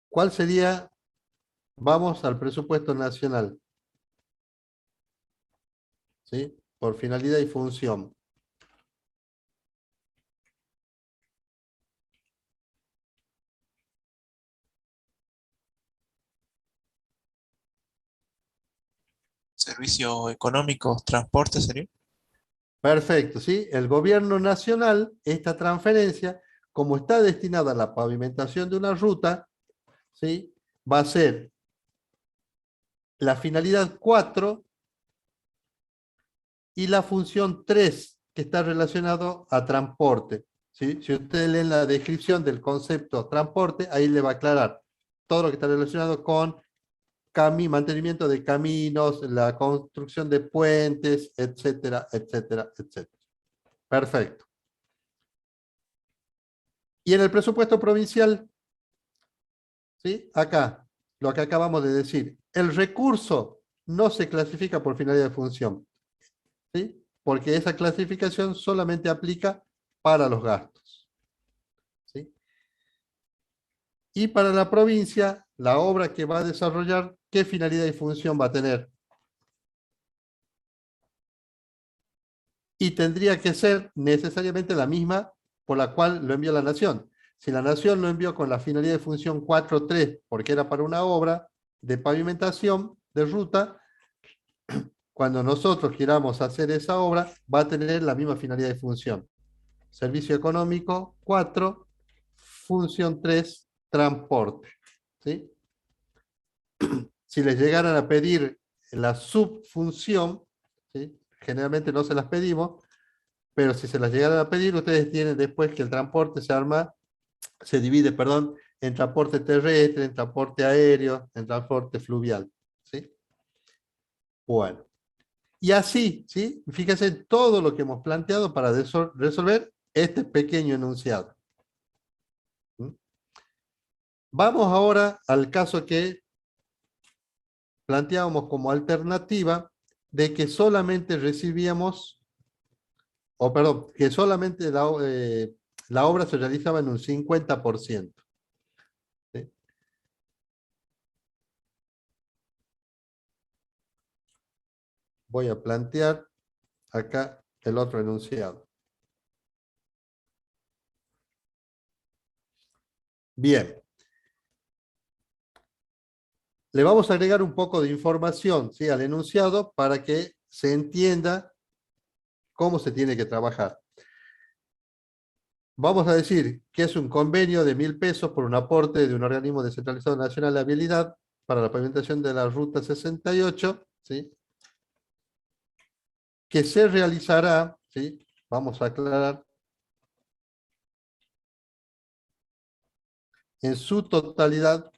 ¿Cuál sería? Vamos al presupuesto nacional. ¿Sí? Por finalidad y función. Servicios económicos, transporte sería. Perfecto, ¿sí? El gobierno nacional, esta transferencia, como está destinada a la pavimentación de una ruta, ¿sí? Va a ser la finalidad 4 y la función 3, que está relacionado a transporte. ¿Sí? Si ustedes leen la descripción del concepto transporte, ahí le va a aclarar todo lo que está relacionado con mantenimiento de caminos, la construcción de puentes, etcétera, etcétera, etcétera. Perfecto. Y en el presupuesto provincial, ¿sí? Acá, lo que acabamos de decir, el recurso no se clasifica por finalidad de función, ¿sí? Porque esa clasificación solamente aplica para los gastos, ¿sí? Y para la provincia, la obra que va a desarrollar, ¿qué finalidad y función va a tener? Y tendría que ser necesariamente la misma por la cual lo envió la Nación. Si la Nación lo envió con la finalidad de función 4.3, porque era para una obra de pavimentación de ruta, cuando nosotros queramos hacer esa obra, va a tener la misma finalidad de función. Servicio económico 4, función 3, transporte. ¿Sí? Si les llegaran a pedir la subfunción, ¿sí? Generalmente no se las pedimos, pero si se las llegaran a pedir, ustedes tienen después que el transporte se divide, perdón, en transporte terrestre, en transporte aéreo, en transporte fluvial. ¿Sí? Bueno. Y así, ¿sí? Fíjense en todo lo que hemos planteado para resolver este pequeño enunciado. ¿Mm? Vamos ahora al caso que planteábamos como alternativa de que solamente recibíamos, o perdón, que solamente la obra se realizaba en un 50%. ¿Sí? Voy a plantear acá el otro enunciado. Bien. Le vamos a agregar un poco de información, ¿sí? Al enunciado para que se entienda cómo se tiene que trabajar. Vamos a decir que es un convenio de 1.000 pesos por un aporte de un organismo descentralizado nacional de habilidad para la pavimentación de la ruta 68, ¿sí? Que se realizará, ¿sí? Vamos a aclarar, en su totalidad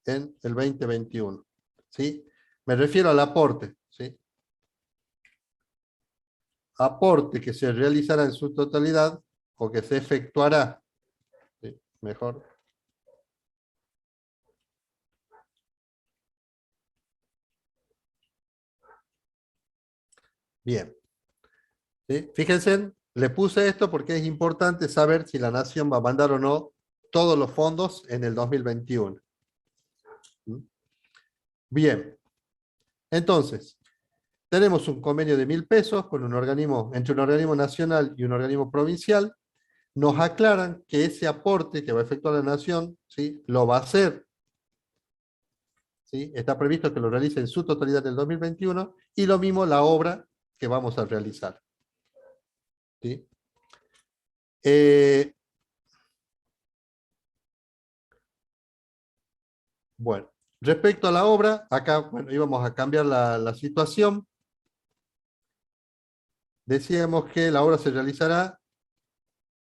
en el 2021. ¿Sí? Me refiero al aporte. ¿Sí? Aporte que se realizará en su totalidad o que se efectuará. ¿Sí? Mejor. Bien. ¿Sí? Fíjense, le puse esto porque es importante saber si la Nación va a mandar o no todos los fondos en el 2021. Bien. Entonces, tenemos un convenio de 1.000 pesos con un organismo, entre un organismo nacional y un organismo provincial. Nos aclaran que ese aporte que va a efectuar la Nación, ¿sí? Lo va a hacer. ¿Sí? Está previsto que lo realice en su totalidad en el 2021 y lo mismo la obra que vamos a realizar. ¿Sí? Bueno, respecto a la obra, acá bueno, íbamos a cambiar la situación. Decíamos que la obra se realizará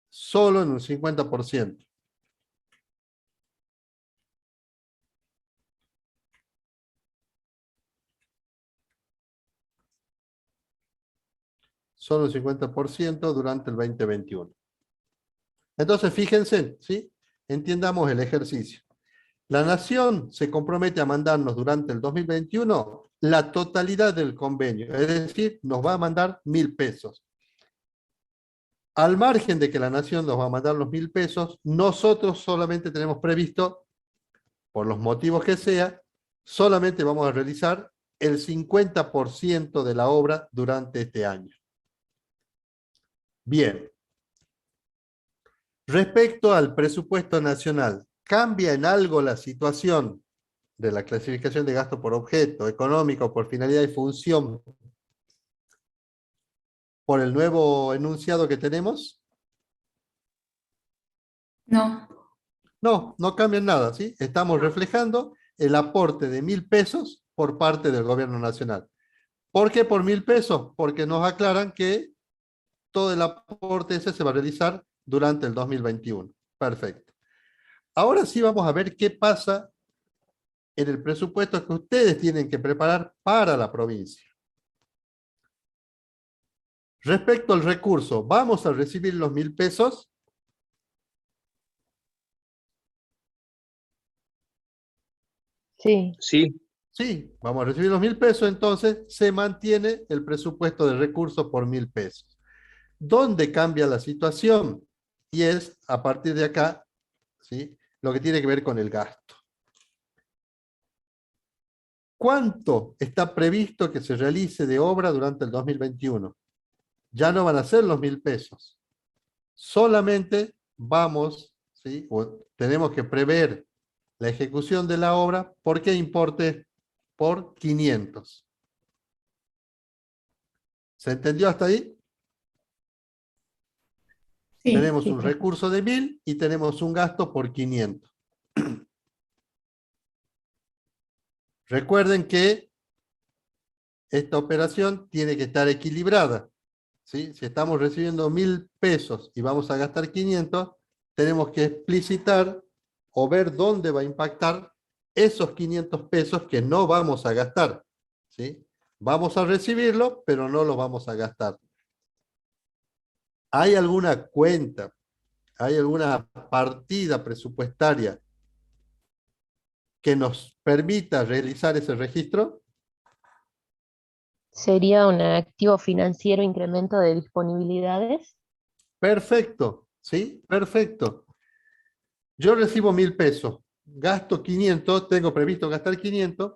solo en un 50%. Solo un 50% durante el 2021. Entonces, fíjense, ¿sí? Entiendamos el ejercicio. La Nación se compromete a mandarnos durante el 2021 la totalidad del convenio, es decir, nos va a mandar 1.000 pesos. Al margen de que la Nación nos va a mandar los 1.000 pesos, nosotros solamente tenemos previsto, por los motivos que sea, solamente vamos a realizar el 50% de la obra durante este año. Bien. Respecto al presupuesto nacional, ¿cambia en algo la situación de la clasificación de gasto por objeto, económico, por finalidad y función, por el nuevo enunciado que tenemos? No. No, no cambia nada, ¿sí? Estamos reflejando el aporte de 1.000 pesos por parte del gobierno nacional. ¿Por qué por 1.000 pesos? Porque nos aclaran que todo el aporte ese se va a realizar durante el 2021. Perfecto. Ahora sí vamos a ver qué pasa en el presupuesto que ustedes tienen que preparar para la provincia. Respecto al recurso, ¿vamos a recibir los 1.000 pesos? Sí. Sí, Sí, vamos a recibir los 1.000 pesos, entonces se mantiene el presupuesto de recursos por 1.000 pesos. ¿Dónde cambia la situación? Y es a partir de acá, ¿sí?, lo que tiene que ver con el gasto. ¿Cuánto está previsto que se realice de obra durante el 2021? Ya no van a ser los 1.000 pesos. Solamente vamos, ¿sí?, o tenemos que prever la ejecución de la obra. ¿Por qué importe? Por 500. ¿Se entendió hasta ahí? Sí. Tenemos Sí, un profe. recurso de 1.000 y tenemos un gasto por 500. Recuerden que esta operación tiene que estar equilibrada, ¿sí? Si estamos recibiendo 1.000 pesos y vamos a gastar 500, tenemos que explicitar o ver dónde va a impactar esos 500 pesos que no vamos a gastar, ¿sí? Vamos a recibirlo, pero no lo vamos a gastar. ¿Hay alguna cuenta, hay alguna partida presupuestaria que nos permita realizar ese registro? Sería un activo financiero, incremento de disponibilidades. Perfecto, ¿sí? Perfecto. Yo recibo 1.000 pesos, gasto 500, tengo previsto gastar 500,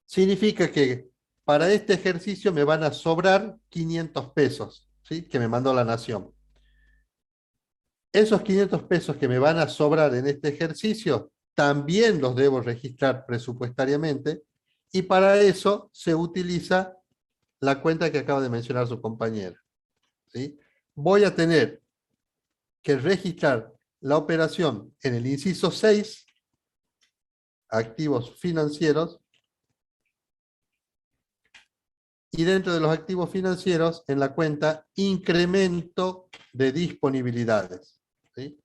significa que para este ejercicio me van a sobrar 500 pesos, ¿sí?, que me mandó la Nación. Esos 500 pesos que me van a sobrar en este ejercicio, también los debo registrar presupuestariamente, y para eso se utiliza la cuenta que acaba de mencionar su compañera, ¿sí? Voy a tener que registrar la operación en el inciso 6, activos financieros, y dentro de los activos financieros en la cuenta incremento de disponibilidades, ¿sí?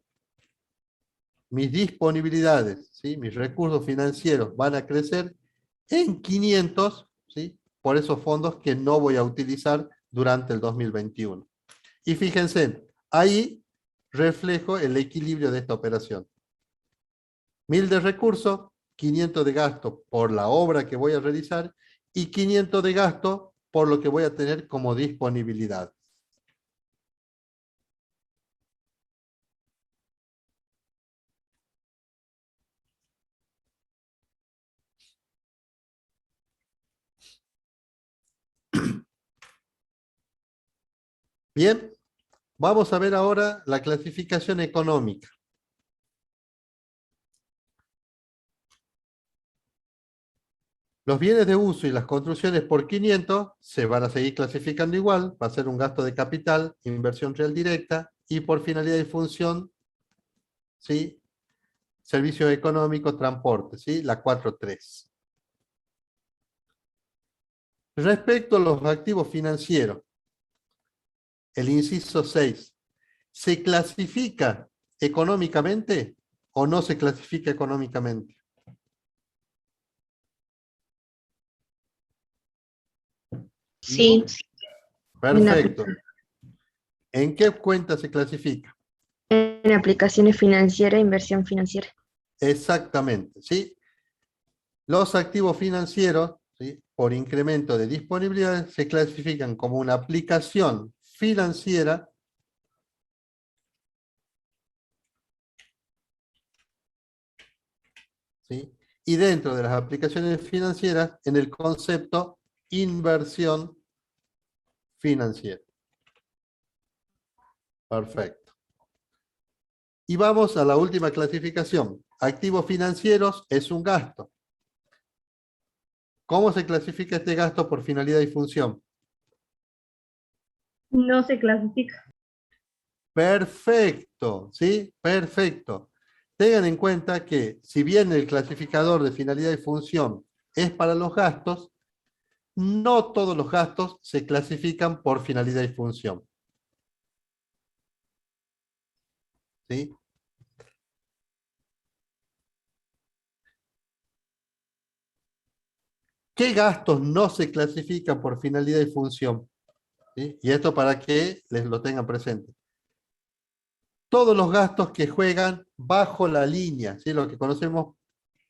Mis disponibilidades, ¿sí?, mis recursos financieros van a crecer en 500, ¿sí?, por esos fondos que no voy a utilizar durante el 2021. Y fíjense, ahí reflejo el equilibrio de esta operación. 1.000 de recursos, 500 de gasto por la obra que voy a realizar y 500 de gasto por lo que voy a tener como disponibilidad. Bien, vamos a ver ahora la clasificación económica. Los bienes de uso y las construcciones por 500 se van a seguir clasificando igual, va a ser un gasto de capital, inversión real directa, y por finalidad y función, ¿sí?, servicios económicos, transporte, ¿sí?, la 4.3. Respecto a los activos financieros, el inciso 6, ¿se clasifica económicamente o no se clasifica económicamente? Sí. Perfecto. ¿En qué cuenta se clasifica? En aplicaciones financieras, inversión financiera. Exactamente, ¿sí? Los activos financieros, ¿sí?, por incremento de disponibilidad, se clasifican como una aplicación financiera ¿sí?, y dentro de las aplicaciones financieras en el concepto inversión financiera. Perfecto. Y vamos a la última clasificación. Activos financieros es un gasto. ¿Cómo se clasifica este gasto por finalidad y función? No se clasifica. Perfecto, ¿sí? Perfecto. tengan en cuenta que si bien el clasificador de finalidad y función es para los gastos, no todos los gastos se clasifican por finalidad y función. ¿Sí? ¿Qué gastos no se clasifican por finalidad y función? ¿Sí? Y esto para que les lo tengan presente. Todos los gastos que juegan bajo la línea, ¿sí? Lo que conocemos,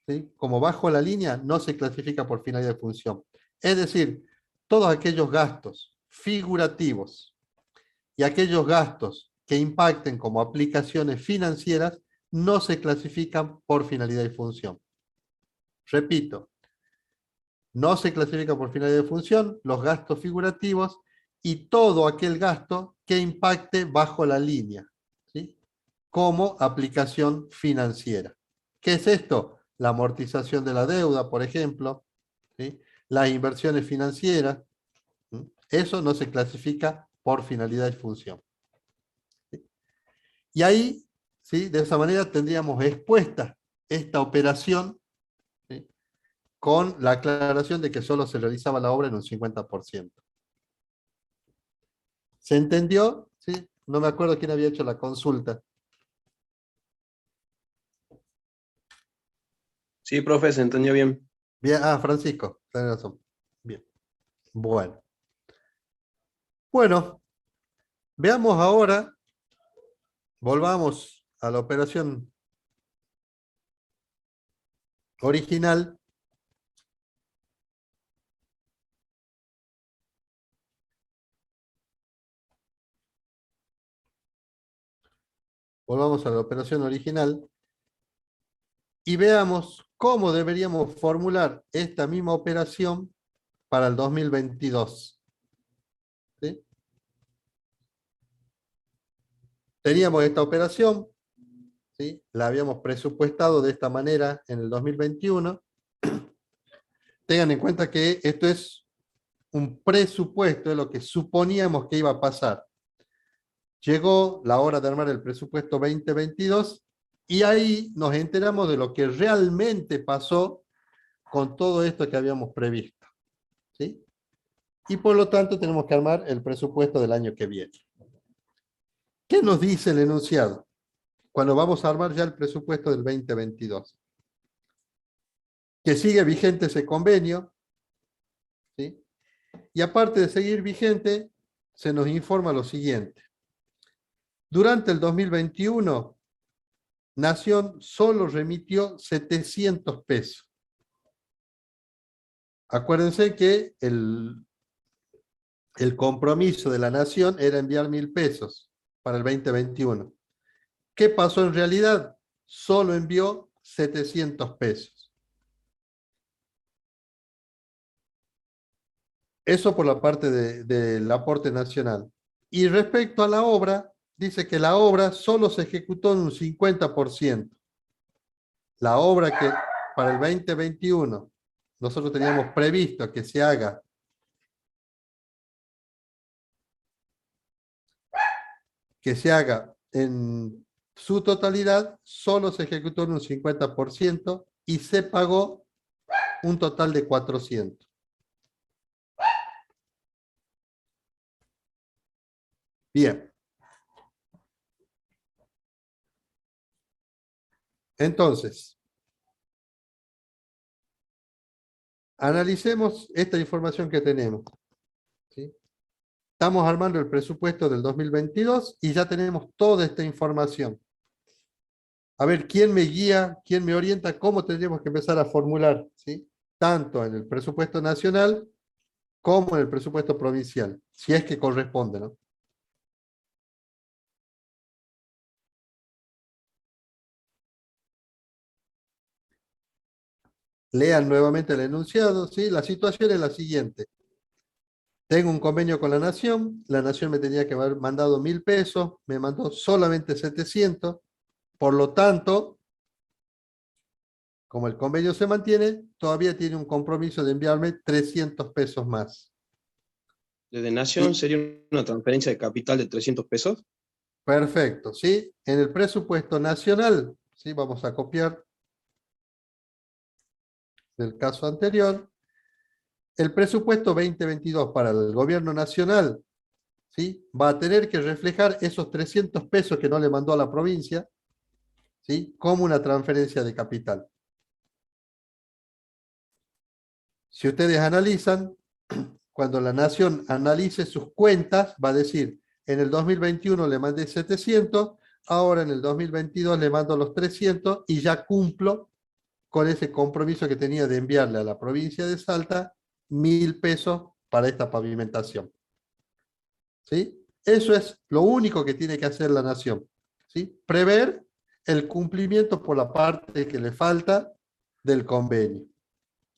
¿sí?, como bajo la línea, no se clasifica por finalidad y función. Es decir, todos aquellos gastos figurativos y aquellos gastos que impacten como aplicaciones financieras no se clasifican por finalidad y función. Repito, no se clasifica por finalidad y función los gastos figurativos y todo aquel gasto que impacte bajo la línea, ¿sí?, como aplicación financiera. ¿Qué es esto? La amortización de la deuda, por ejemplo, ¿sí?, las inversiones financieras. ¿Sí? Eso no se clasifica por finalidad y función. ¿Sí? Y ahí, ¿sí?, de esa manera tendríamos expuesta esta operación, ¿sí?, con la aclaración de que solo se realizaba la obra en un 50%. ¿Se entendió? ¿Sí? No me acuerdo quién había hecho la consulta. Sí, profe, se entendió bien. Bien, Francisco, tenés razón. Bien. Bueno. Bueno, veamos ahora, volvamos a la operación original. Volvamos a la operación original y veamos cómo deberíamos formular esta misma operación para el 2022. ¿Sí? Teníamos esta operación, ¿sí?, la habíamos presupuestado de esta manera en el 2021. Tengan en cuenta que esto es un presupuesto de lo que suponíamos que iba a pasar. Llegó la hora de armar el presupuesto 2022 y ahí nos enteramos de lo que realmente pasó con todo esto que habíamos previsto, ¿sí? Y por lo tanto tenemos que armar el presupuesto del año que viene. ¿Qué nos dice el enunciado cuando vamos a armar ya el presupuesto del 2022? Que sigue vigente ese convenio, ¿sí? Y aparte de seguir vigente, se nos informa lo siguiente. Durante el 2021, Nación solo remitió 700 pesos. Acuérdense que el compromiso de la Nación era enviar 1.000 pesos para el 2021. ¿Qué pasó en realidad? Solo envió 700 pesos. Eso por la parte del aporte nacional. Y respecto a la obra, dice que la obra solo se ejecutó en un 50%. La obra que para el 2021 nosotros teníamos previsto que se haga en su totalidad, solo se ejecutó en un 50% y se pagó un total de 400. Bien. Entonces, analicemos esta información que tenemos. ¿Sí? Estamos armando el presupuesto del 2022 y ya tenemos toda esta información. A ver, ¿quién me guía, quién me orienta cómo tendríamos que empezar a formular? ¿Sí? Tanto en el presupuesto nacional como en el presupuesto provincial, si es que corresponde, ¿no? Lean nuevamente el enunciado, ¿sí? La situación es la siguiente. Tengo un convenio con la Nación me tenía que haber mandado 1.000 pesos, me mandó solamente 700, por lo tanto, como el convenio se mantiene, todavía tiene un compromiso de enviarme 300 pesos más. ¿Desde Nación sería una transferencia de capital de 300 pesos? Perfecto, ¿sí? En el presupuesto nacional ¿sí? Vamos a copiar del caso anterior. El presupuesto 2022 para el gobierno nacional, ¿sí? Va a tener que reflejar esos 300 pesos que no le mandó a la provincia, ¿sí? Como una transferencia de capital. Si ustedes analizan, cuando la nación analice sus cuentas, va a decir, en el 2021 le mandé 700, ahora en el 2022 le mando los 300 y ya cumplo con ese compromiso que tenía de enviarle a la provincia de Salta 1.000 pesos para esta pavimentación. ¿Sí? Eso es lo único que tiene que hacer la nación. ¿Sí? Prever el cumplimiento por la parte que le falta del convenio.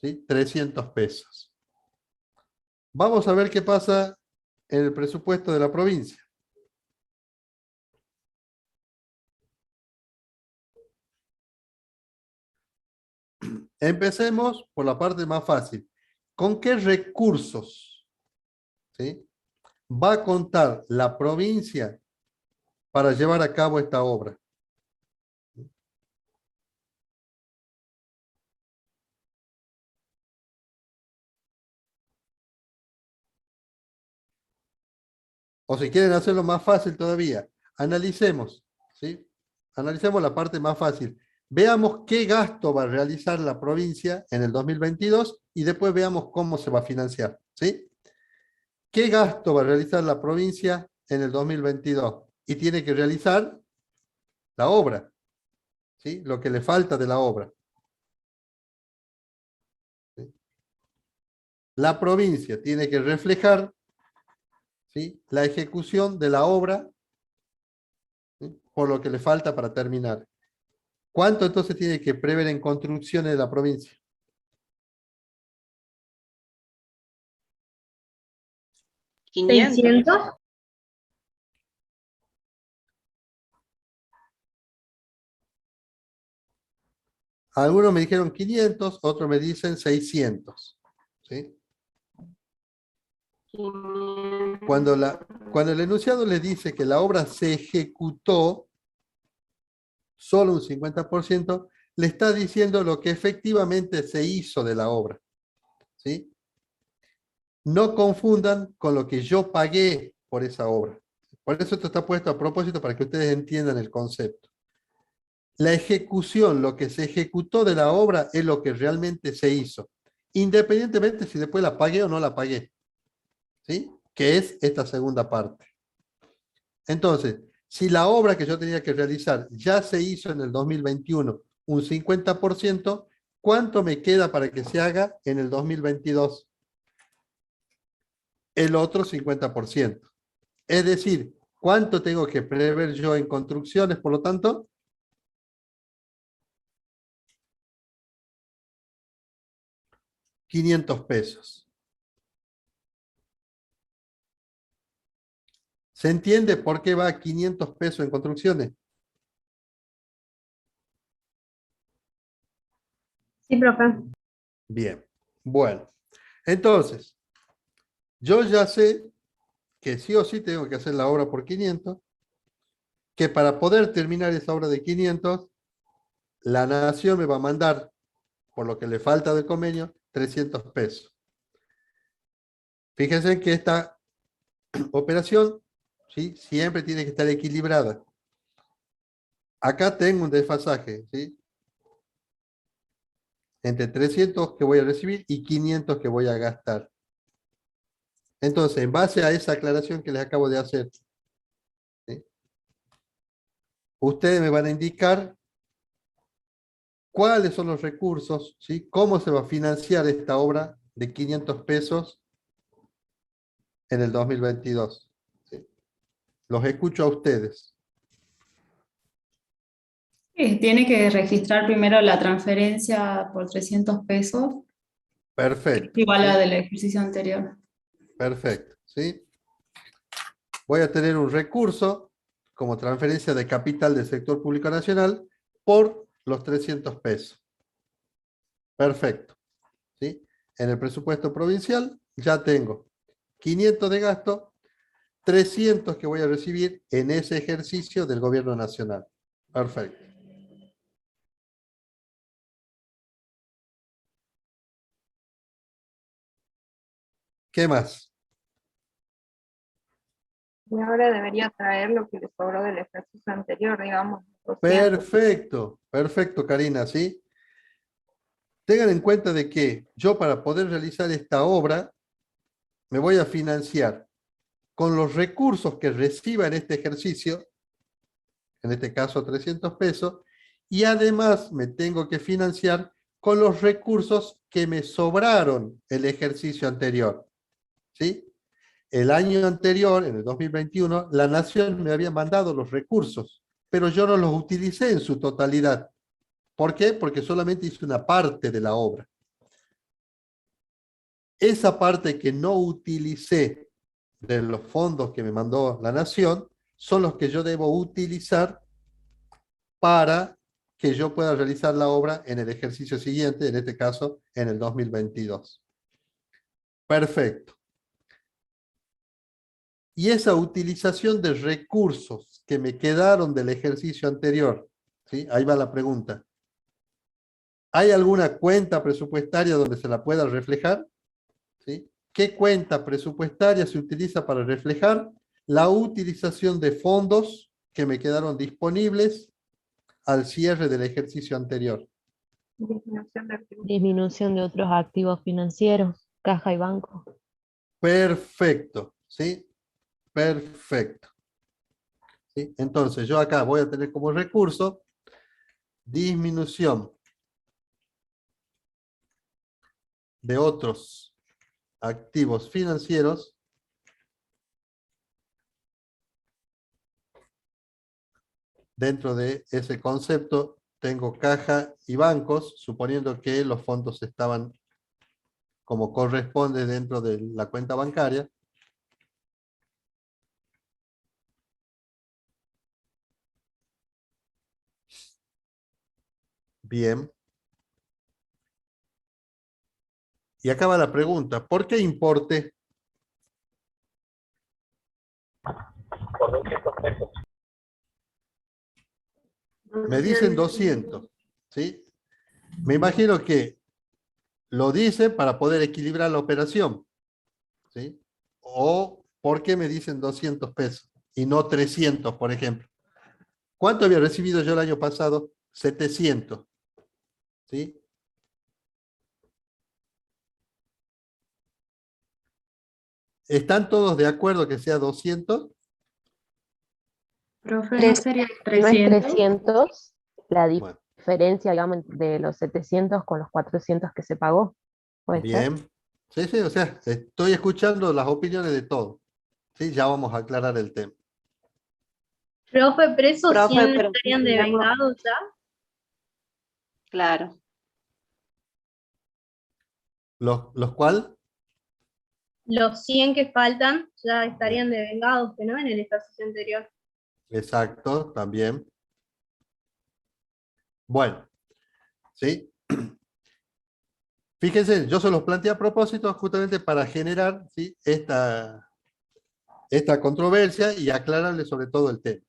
¿Sí? 300 pesos. Vamos a ver qué pasa en el presupuesto de la provincia. Empecemos por la parte más fácil. ¿Con qué recursos, ¿sí?, va a contar la provincia para llevar a cabo esta obra? O si quieren hacerlo más fácil todavía, analicemos, ¿sí? Analicemos la parte más fácil. Veamos qué gasto va a realizar la provincia en el 2022 y después veamos cómo se va a financiar, ¿sí? ¿Qué gasto va a realizar la provincia en el 2022? Y tiene que realizar la obra, ¿sí? Lo que le falta de la obra. ¿Sí? La provincia tiene que reflejar, ¿sí?, la ejecución de la obra, ¿sí?, por lo que le falta para terminar. ¿Cuánto entonces tiene que prever en construcciones de la provincia? ¿600? Algunos me dijeron 500, otros me dicen 600. ¿Sí? Cuando el enunciado le dice que la obra se ejecutó solo un 50%, le está diciendo lo que efectivamente se hizo de la obra. ¿Sí? No confundan con lo que yo pagué por esa obra. Por eso esto está puesto a propósito para que ustedes entiendan el concepto. La ejecución, lo que se ejecutó de la obra es lo que realmente se hizo, independientemente si después la pagué o no la pagué. ¿Sí? Que es esta segunda parte. Entonces, si la obra que yo tenía que realizar ya se hizo en el 2021, un 50%, ¿cuánto me queda para que se haga en el 2022? El otro 50%. Es decir, ¿cuánto tengo que prever yo en construcciones, por lo tanto? $500. ¿Se entiende por qué va a 500 pesos en construcciones? Sí, profe. Bien. Bueno. Entonces, yo ya sé que sí o sí tengo que hacer la obra por 500, que para poder terminar esa obra de 500, la nación me va a mandar, por lo que le falta del convenio, 300 pesos. Fíjense que esta operación, ¿sí?, siempre tiene que estar equilibrada. Acá tengo un desfasaje, ¿sí?, entre 300 que voy a recibir y 500 que voy a gastar. Entonces, en base a esa aclaración que les acabo de hacer, ¿sí?, ustedes me van a indicar cuáles son los recursos, ¿sí?, cómo se va a financiar esta obra de 500 pesos en el 2022. ¿Sí? Los escucho a ustedes. Tiene que registrar primero la transferencia por 300 pesos, Perfecto. igual a la ¿sí? del ejercicio anterior. Perfecto. ¿Sí? Voy a tener un recurso como transferencia de capital del sector público nacional por los 300 pesos. Perfecto. ¿Sí? En el presupuesto provincial ya tengo 500 de gasto, 300 que voy a recibir en ese ejercicio del gobierno nacional. Perfecto. ¿Qué más? Y ahora debería traer lo que le sobró del ejercicio anterior, digamos. 200. Perfecto, perfecto, Karina, ¿sí? Tengan en cuenta de que yo para poder realizar esta obra me voy a financiar con los recursos que reciba en este ejercicio, en este caso 300 pesos, y además me tengo que financiar con los recursos que me sobraron el ejercicio anterior, ¿sí? El año anterior, en el 2021, la Nación me había mandado los recursos, pero yo no los utilicé en su totalidad. ¿Por qué? Porque solamente hice una parte de la obra. Esa parte que no utilicé de los fondos que me mandó la Nación son los que yo debo utilizar para que yo pueda realizar la obra en el ejercicio siguiente, en este caso, en el 2022. Perfecto. Y esa utilización de recursos que me quedaron del ejercicio anterior, ¿sí? Ahí va la pregunta. ¿Hay alguna cuenta presupuestaria donde se la pueda reflejar? ¿Sí? ¿Qué cuenta presupuestaria se utiliza para reflejar la utilización de fondos que me quedaron disponibles al cierre del ejercicio anterior? Disminución de otros activos financieros, caja y banco. Perfecto, ¿sí? Perfecto. ¿Sí? Entonces, yo acá voy a tener como recurso disminución de otros activos financieros dentro de ese concepto tengo caja y bancos, suponiendo que los fondos estaban como corresponde dentro de la cuenta bancaria. Bien. Y acá va la pregunta, ¿por qué importe? Por 200 pesos. Me dicen 200, ¿sí? Me imagino que lo dice para poder equilibrar la operación, ¿sí? O ¿por qué me dicen 200 pesos y no 300, por ejemplo? ¿Cuánto había recibido yo el año pasado? 700, ¿sí? ¿Están todos de acuerdo que sea 200? Profe, ¿no sería No es 300? 300, la Bueno, diferencia, digamos, de los 700 con los 400 que se pagó. ¿Puede ser? bien. Sí, sí, o sea, estoy escuchando las opiniones de todos. Sí, ya vamos a aclarar el tema. Profe, pero esos Profe, 100 pero estarían tenemos- devengados ya. Claro. ¿Los cuál? Los 100 que faltan ya estarían devengados, ¿no? En el ejercicio anterior. Exacto, también. Bueno, ¿sí? Fíjense, yo se los planteé a propósito justamente para generar, ¿sí? esta controversia y aclararle sobre todo el tema.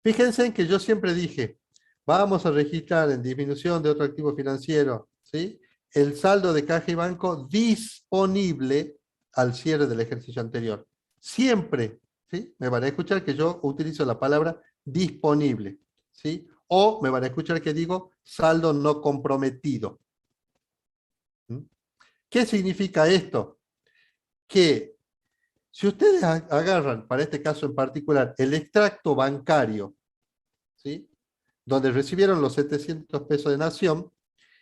Fíjense que yo siempre dije, vamos a registrar en disminución de otro activo financiero, ¿sí? El saldo de caja y banco disponible al cierre del ejercicio anterior. Siempre, ¿sí? Me van a escuchar que yo utilizo la palabra disponible, ¿sí? O me van a escuchar que digo saldo no comprometido. ¿Mm? ¿Qué significa esto? Que si ustedes agarran, para este caso en particular, el extracto bancario, ¿sí? Donde recibieron los 700 pesos de Nación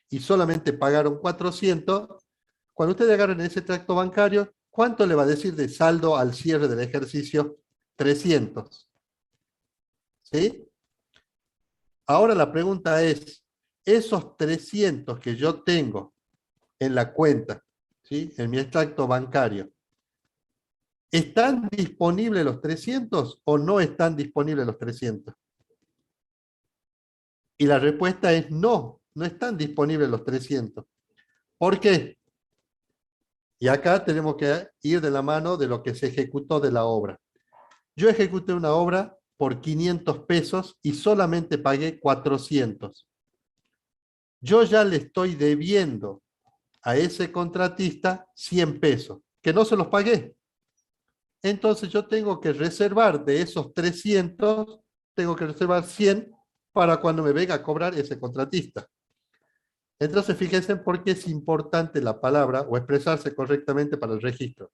y solamente pagaron 400, cuando ustedes agarran ese extracto bancario, ¿cuánto le va a decir de saldo al cierre del ejercicio? 300. ¿Sí? Ahora la pregunta es, esos 300 que yo tengo en la cuenta, ¿sí? En mi extracto bancario, ¿están disponibles los 300 o no están disponibles los 300? Y la respuesta es no, no están disponibles los 300. ¿Por qué? Y acá tenemos que ir de la mano de lo que se ejecutó de la obra. Yo ejecuté una obra por 500 pesos y solamente pagué 400. Yo ya le estoy debiendo a ese contratista 100 pesos, que no se los pagué. Entonces yo tengo que reservar de esos 300, tengo que reservar 100 para cuando me venga a cobrar ese contratista. Entonces fíjense por qué es importante la palabra o expresarse correctamente para el registro.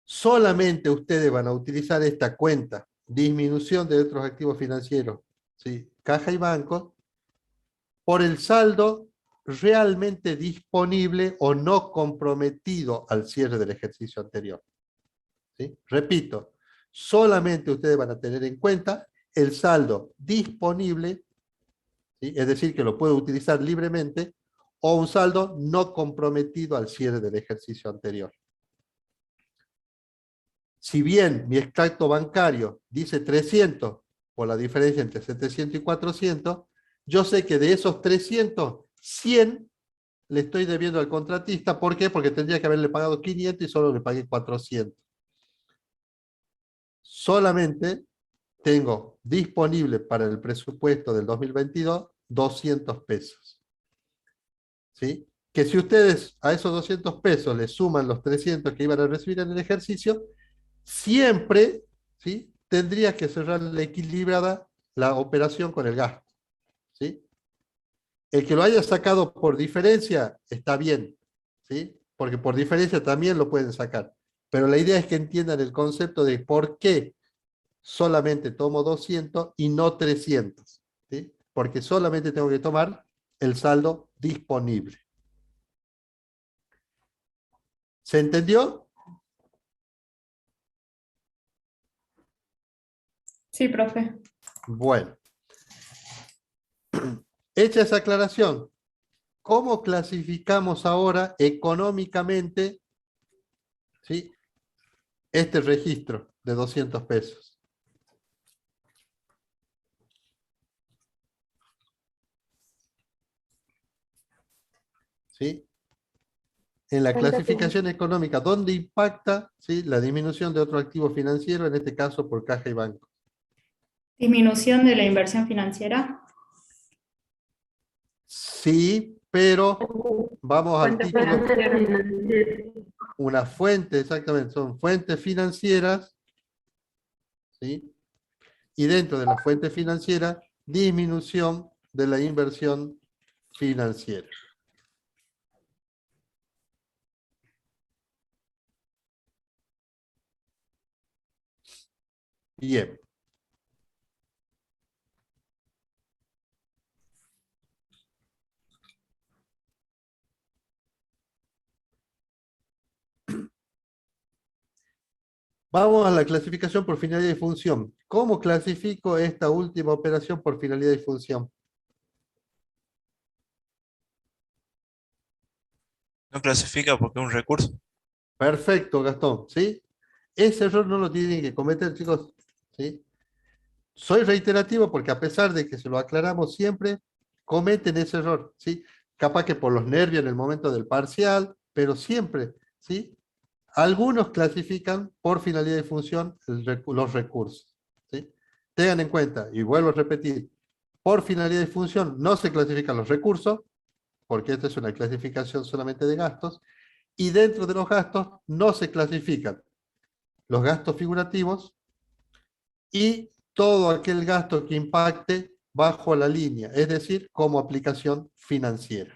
Solamente ustedes van a utilizar esta cuenta, disminución de otros activos financieros, ¿sí? Caja y banco, por el saldo realmente disponible o no comprometido al cierre del ejercicio anterior. ¿Sí? Repito, solamente ustedes van a tener en cuenta el saldo disponible, ¿sí? Es decir, que lo puedo utilizar libremente, o un saldo no comprometido al cierre del ejercicio anterior. Si bien mi extracto bancario dice 300, por la diferencia entre 700 y 400, yo sé que de esos 300, 100 le estoy debiendo al contratista. ¿Por qué? Porque tendría que haberle pagado 500 y solo le pagué 400. Solamente tengo disponible para el presupuesto del 2022 200 pesos. ¿Sí? Que si ustedes a esos 200 pesos le suman los 300 que iban a recibir en el ejercicio, siempre, ¿sí?, tendría que cerrar equilibrada la operación con el gasto. ¿Sí? El que lo haya sacado por diferencia está bien, ¿sí? Porque por diferencia también lo pueden sacar. Pero la idea es que entiendan el concepto de por qué solamente tomo 200 y no 300. ¿Sí? Porque solamente tengo que tomar el saldo disponible. ¿Se entendió? Sí, profe. Bueno. Hecha esa aclaración, ¿cómo clasificamos ahora económicamente, ¿sí?, este registro de 200 pesos? ¿Sí? En la clasificación económica, ¿dónde impacta, ¿sí?, la disminución de otro activo financiero, en este caso por caja y banco? Disminución de la inversión financiera. Sí, pero vamos al título. Una fuente, exactamente, son fuentes financieras, ¿sí? Y dentro de la fuente financiera, disminución de la inversión financiera. Bien. Vamos a la clasificación por finalidad y función. ¿Cómo clasifico esta última operación por finalidad y función? No clasifica porque es un recurso. Perfecto, Gastón, ¿sí? Ese error no lo tienen que cometer, chicos, ¿sí? Soy reiterativo porque a pesar de que se lo aclaramos siempre, cometen ese error, ¿sí? Capaz que por los nervios en el momento del parcial, pero siempre, ¿sí? Algunos clasifican por finalidad y función los recursos, ¿sí? Tengan en cuenta, y vuelvo a repetir, por finalidad y función no se clasifican los recursos, porque esta es una clasificación solamente de gastos, y dentro de los gastos no se clasifican los gastos figurativos y todo aquel gasto que impacte bajo la línea, es decir, como aplicación financiera.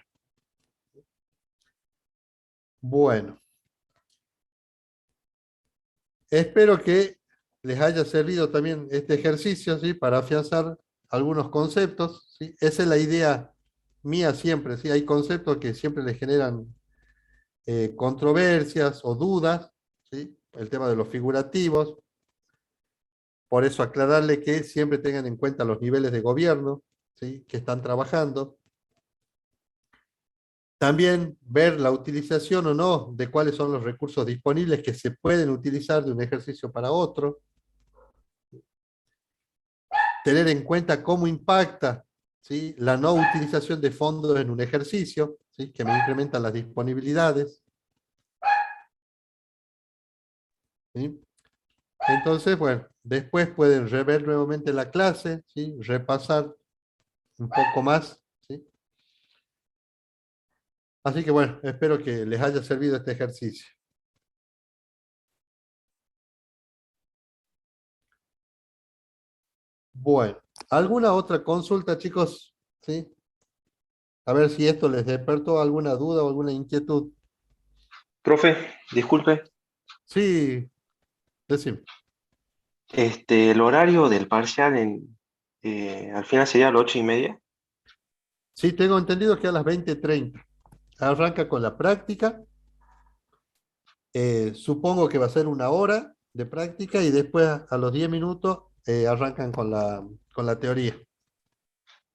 Bueno. Espero que les haya servido también este ejercicio, ¿sí?, para afianzar algunos conceptos, ¿sí? Esa es la idea mía siempre, ¿sí? Hay conceptos que siempre les generan controversias o dudas, ¿sí? El tema de los figurativos. Por eso aclararle que siempre tengan en cuenta los niveles de gobierno, ¿sí?, que están trabajando. También ver la utilización o no de cuáles son los recursos disponibles que se pueden utilizar de un ejercicio para otro. Tener en cuenta cómo impacta, ¿sí?, la no utilización de fondos en un ejercicio, ¿sí?, que me incrementan las disponibilidades. ¿Sí? Entonces, bueno, después pueden rever nuevamente la clase, ¿sí?, repasar un poco más, ¿sí? Así que bueno, espero que les haya servido este ejercicio. Bueno, ¿alguna otra consulta, chicos? ¿Sí? A ver si esto les despertó alguna duda o alguna inquietud. Profe, disculpe, Sí, decime. el horario del parcial al final sería a las 8:30. Sí, tengo entendido que a las 20:30 arranca con la práctica. Supongo que va a ser 1 hora de práctica y después a los 10 minutos arrancan con la teoría.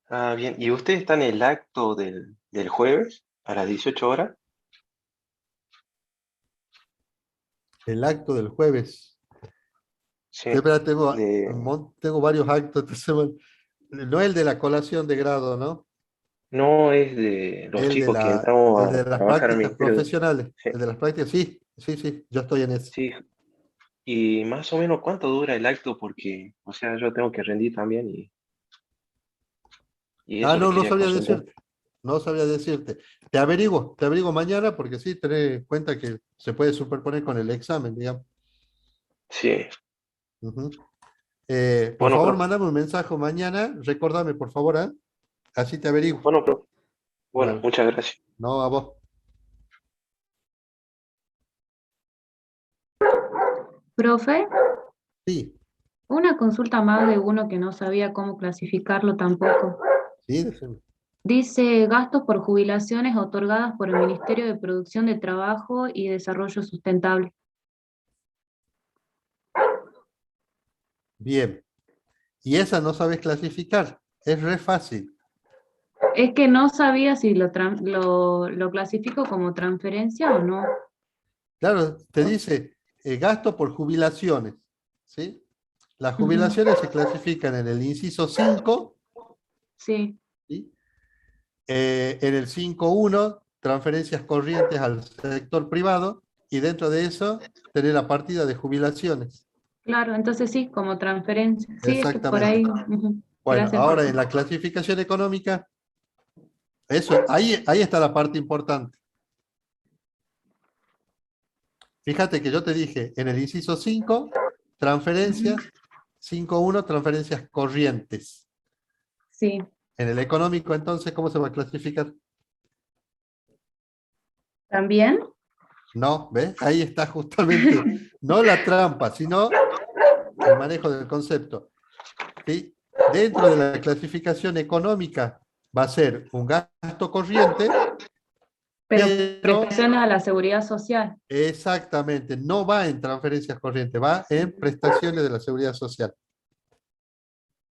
Ah, bien. ¿Y usted está en el acto del jueves a las 18 horas? El acto del jueves. Sí. Espera, tengo, De- tengo varios actos esta semana. No el de la colación de grado, ¿no? No es de los El de chicos que el entramos de a las trabajar al prácticas ministerio. profesionales. Sí, El de las prácticas, sí, sí, sí, yo estoy en ese. sí. Y más o menos cuánto dura el acto, porque, o sea, yo tengo que rendir también y Ah, eso le no, no quería sabría consultar. decirte. No sabría decirte. Te averiguo mañana porque sí, ten en cuenta que se puede superponer con el examen, digamos. Sí. Ujú. Por Bueno, favor, profe. mandame un mensaje mañana. Recordame, por favor, ¿eh? Así te averiguo. Bueno, profe. Bueno, Bueno, muchas gracias. no, a vos. Profe, Sí, una consulta más de uno que no sabía cómo clasificarlo tampoco. sí, decime. Dice gastos por jubilaciones otorgadas por el Ministerio de Producción de Trabajo y Desarrollo Sustentable. Bien. Y esa no sabes clasificar. Es re fácil. Es que no sabía si lo clasifico como transferencia o no. Claro, te dice gasto por jubilaciones. ¿Sí? Las Ujú. jubilaciones se clasifican en el inciso 5. Sí, ¿Sí? En el 5.1, transferencias corrientes al sector privado, y dentro de eso, tener la partida de jubilaciones. claro, entonces sí, como transferencia. Sí, es que por Exactamente. ahí. Ujú. Bueno, Gracias, ahora profe. en la clasificación económica, eso, ahí está la parte importante. Fíjate que yo te dije, en el inciso 5, transferencias, 5.1, transferencias corrientes. Sí, En el económico, entonces, ¿cómo se va a clasificar? también. No, ¿ves? Ahí está justamente, no la trampa, sino el manejo del concepto. ¿Sí? Dentro de la clasificación económica va a ser un gasto corriente, Pero pero prestaciones a la seguridad social. exactamente, no va en transferencias corrientes, va en prestaciones de la seguridad social.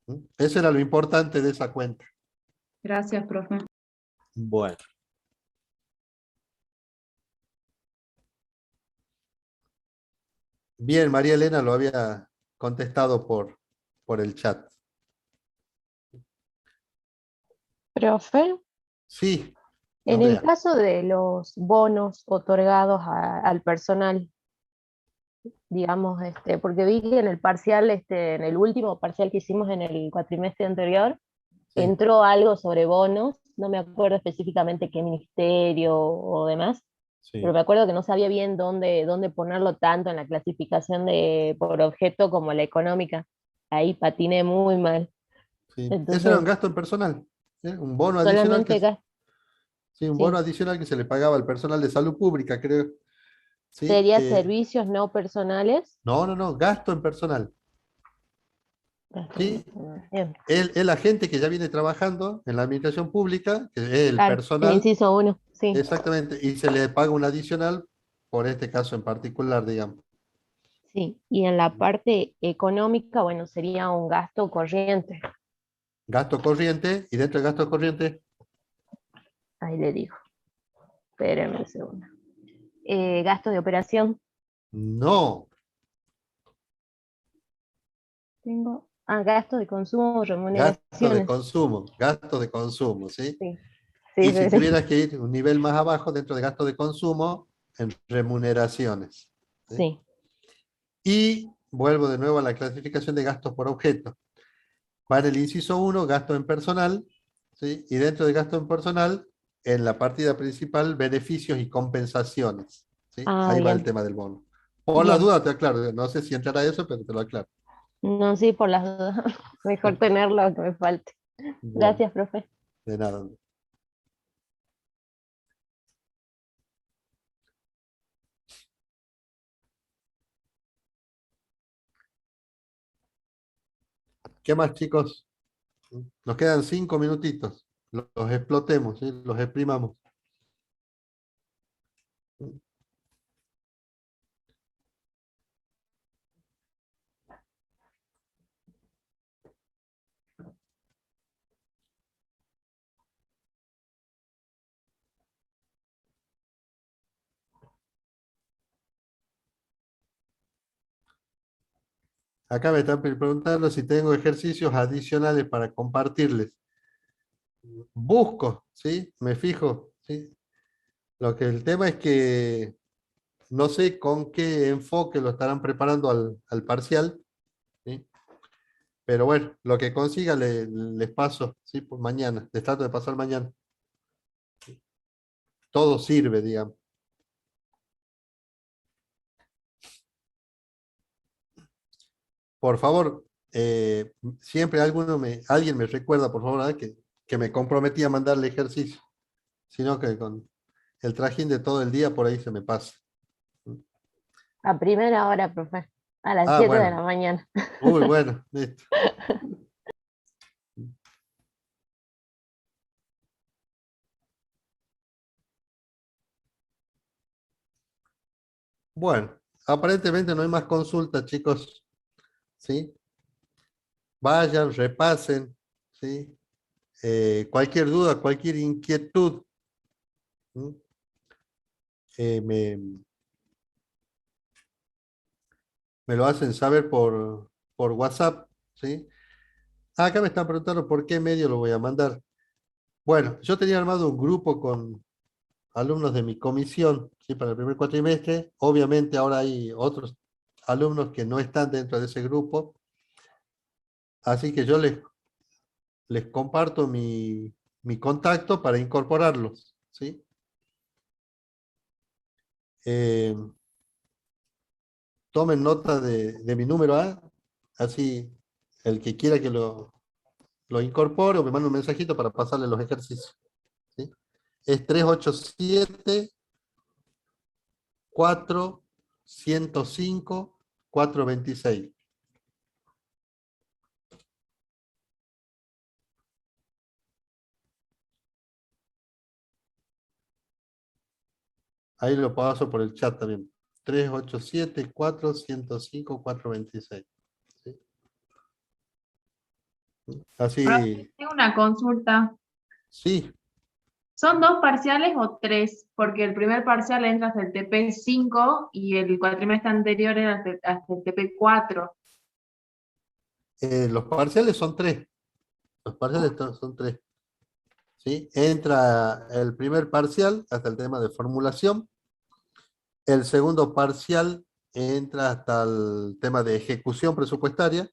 ¿Mm? Eso era lo importante de esa cuenta. Gracias, profe. Bueno. Bien, María Elena lo había contestado por el chat. Profe, Sí, en el Andrea. caso de los bonos otorgados al personal, digamos, porque vi que en el parcial, en el último parcial que hicimos en el cuatrimestre anterior, Sí, entró algo sobre bonos, no me acuerdo específicamente qué ministerio o demás, pero sí, me acuerdo que no sabía bien dónde ponerlo tanto en la clasificación por objeto como la económica. Ahí patiné muy mal. sí. Ese era un Entonces, gasto en personal. ¿Eh? Un bono adicional solamente gas- sí, un bono sí, adicional que se le pagaba al personal de salud pública, creo. ¿Sí? sería servicios no personales. No, no, no, gasto en personal. ¿Sí? Bien. El agente que ya viene trabajando en la administración pública, que es el Claro, el personal, inciso 1, sí, exactamente, y se le paga un adicional por este caso en particular, digamos. sí. Y en la parte económica, bueno, sería un gasto corriente. Gasto corriente, y dentro del gasto corriente, Ahí le digo. Espérenme un segundo. Gasto de operación. no. Tengo. Ah, gasto de consumo, remuneraciones. Gasto de consumo, ¿sí? Sí, Y sí, si sí, sí. tuvieras que ir un nivel más abajo dentro de gasto de consumo, en remuneraciones. ¿Sí? Sí, Y vuelvo de nuevo a la clasificación de gastos por objeto. Va en el inciso 1, gasto en personal, ¿sí? Y dentro de gasto en personal en la partida principal beneficios y compensaciones. ¿Sí? Ah, Ahí va el bien. tema del bono. Por la Bien. duda te aclaro, no sé si entrará eso, pero te lo aclaro. No, sí, por las dudas. Mejor tenerlo que me falte. Bueno, Gracias, profe. de nada. ¿Qué más, chicos? Nos quedan 5 minutitos. Los explotemos, ¿sí? Los exprimamos. Acá me están preguntando si tengo ejercicios adicionales para compartirles. Busco, ¿sí? Me fijo, ¿sí? Lo que el tema es que no sé con qué enfoque lo estarán preparando al parcial, ¿sí? Pero bueno, lo que consiga les paso, ¿sí? Por mañana, les trato de pasar mañana. Todo sirve, digamos. Por favor, siempre alguien me recuerda, por favor, que me comprometí a mandarle ejercicio, sino que con el trajín de todo el día por ahí se me pasa. A primera hora, profe. A las Ah, 7 de la bueno. mañana. Uy, bueno, listo. Bueno, aparentemente no hay más consultas, chicos. ¿Sí? Vayan, repasen, ¿sí? Cualquier duda, cualquier inquietud, ¿sí? Me lo hacen saber por WhatsApp, ¿sí? Acá me están preguntando por qué medio lo voy a mandar. Bueno, yo tenía armado un grupo con alumnos de mi comisión, ¿sí? Para el primer cuatrimestre. Obviamente ahora hay otros alumnos que no están dentro de ese grupo. Así que yo les comparto mi contacto para incorporarlos, ¿sí? Eh, Tomen nota de mi número A, así el que quiera que lo incorpore o me manda un mensajito para pasarle los ejercicios, ¿sí? Es 387-405-426. Ahí lo paso por el chat también. 387-405-426. ¿Sí? Profe, Así, tengo una consulta. sí, ¿Son 2 parciales o 3? Porque el primer parcial entra hasta el TP5 y el cuatrimestre anterior era hasta el TP4. los parciales son 3. Los parciales son 3. ¿Sí? Entra el primer parcial hasta el tema de formulación. El segundo parcial entra hasta el tema de ejecución presupuestaria.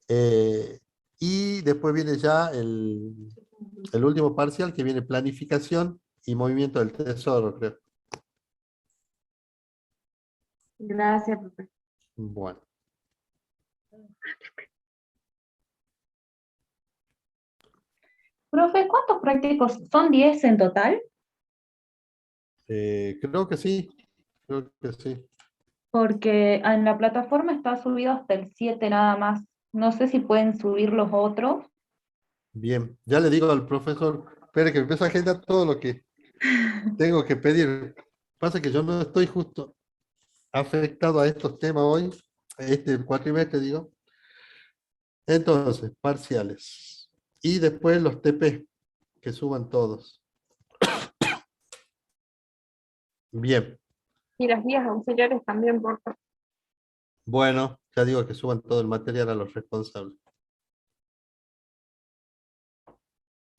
Y después viene ya el último parcial, que viene planificación y movimiento del tesoro, creo. Gracias, profe. Bueno. Profe, ¿cuántos prácticos? ¿Son 10 en total? Creo que sí. Creo que sí. Porque en la plataforma está subido hasta el 7 nada más. No sé si pueden subir los otros. Bien. Ya le digo al profesor, espere que empiece a agendar todo lo que tengo que pedir. Pasa que yo no estoy justo afectado a estos temas hoy, este cuatrimestre, digo. Entonces, parciales. Y después los TP, que suban todos. Bien. Y las guías auxiliares también, por favor. Bueno, ya digo que suban todo el material a los responsables.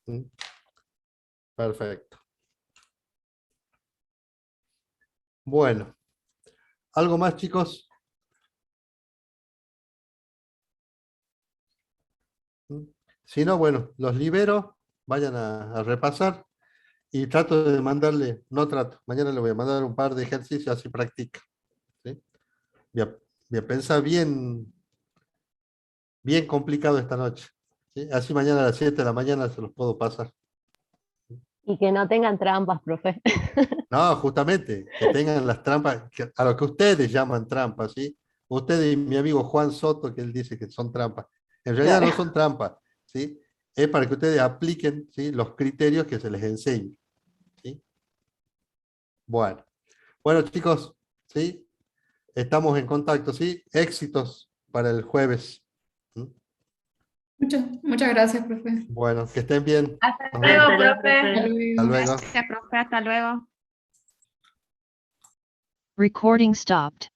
¿Mm? Perfecto. Bueno, ¿algo más, chicos? ¿Mm? Si no, bueno, los libero vayan a repasar y trato de mandarle, mañana le voy a mandar un par de ejercicios así practica. ¿Sí? Voy a pensar bien complicado esta noche. ¿Sí? Así mañana a las 7 de la mañana se los puedo pasar. Y que no tengan trampas, profe. No, justamente, que tengan las trampas, a lo que ustedes llaman trampas, ¿sí? Ustedes y mi amigo Juan Soto, que él dice que son trampas. En realidad no son trampas, ¿sí? Es para que ustedes apliquen, ¿sí?, los criterios que se les enseñe. ¿Sí? Bueno, chicos, ¿sí? Estamos en contacto, ¿sí? Éxitos para el jueves. Muchas gracias, profe. Bueno, que estén bien. Hasta Nos luego, vemos. profe. Hasta luego. Gracias, profe. Hasta luego. Recording stopped.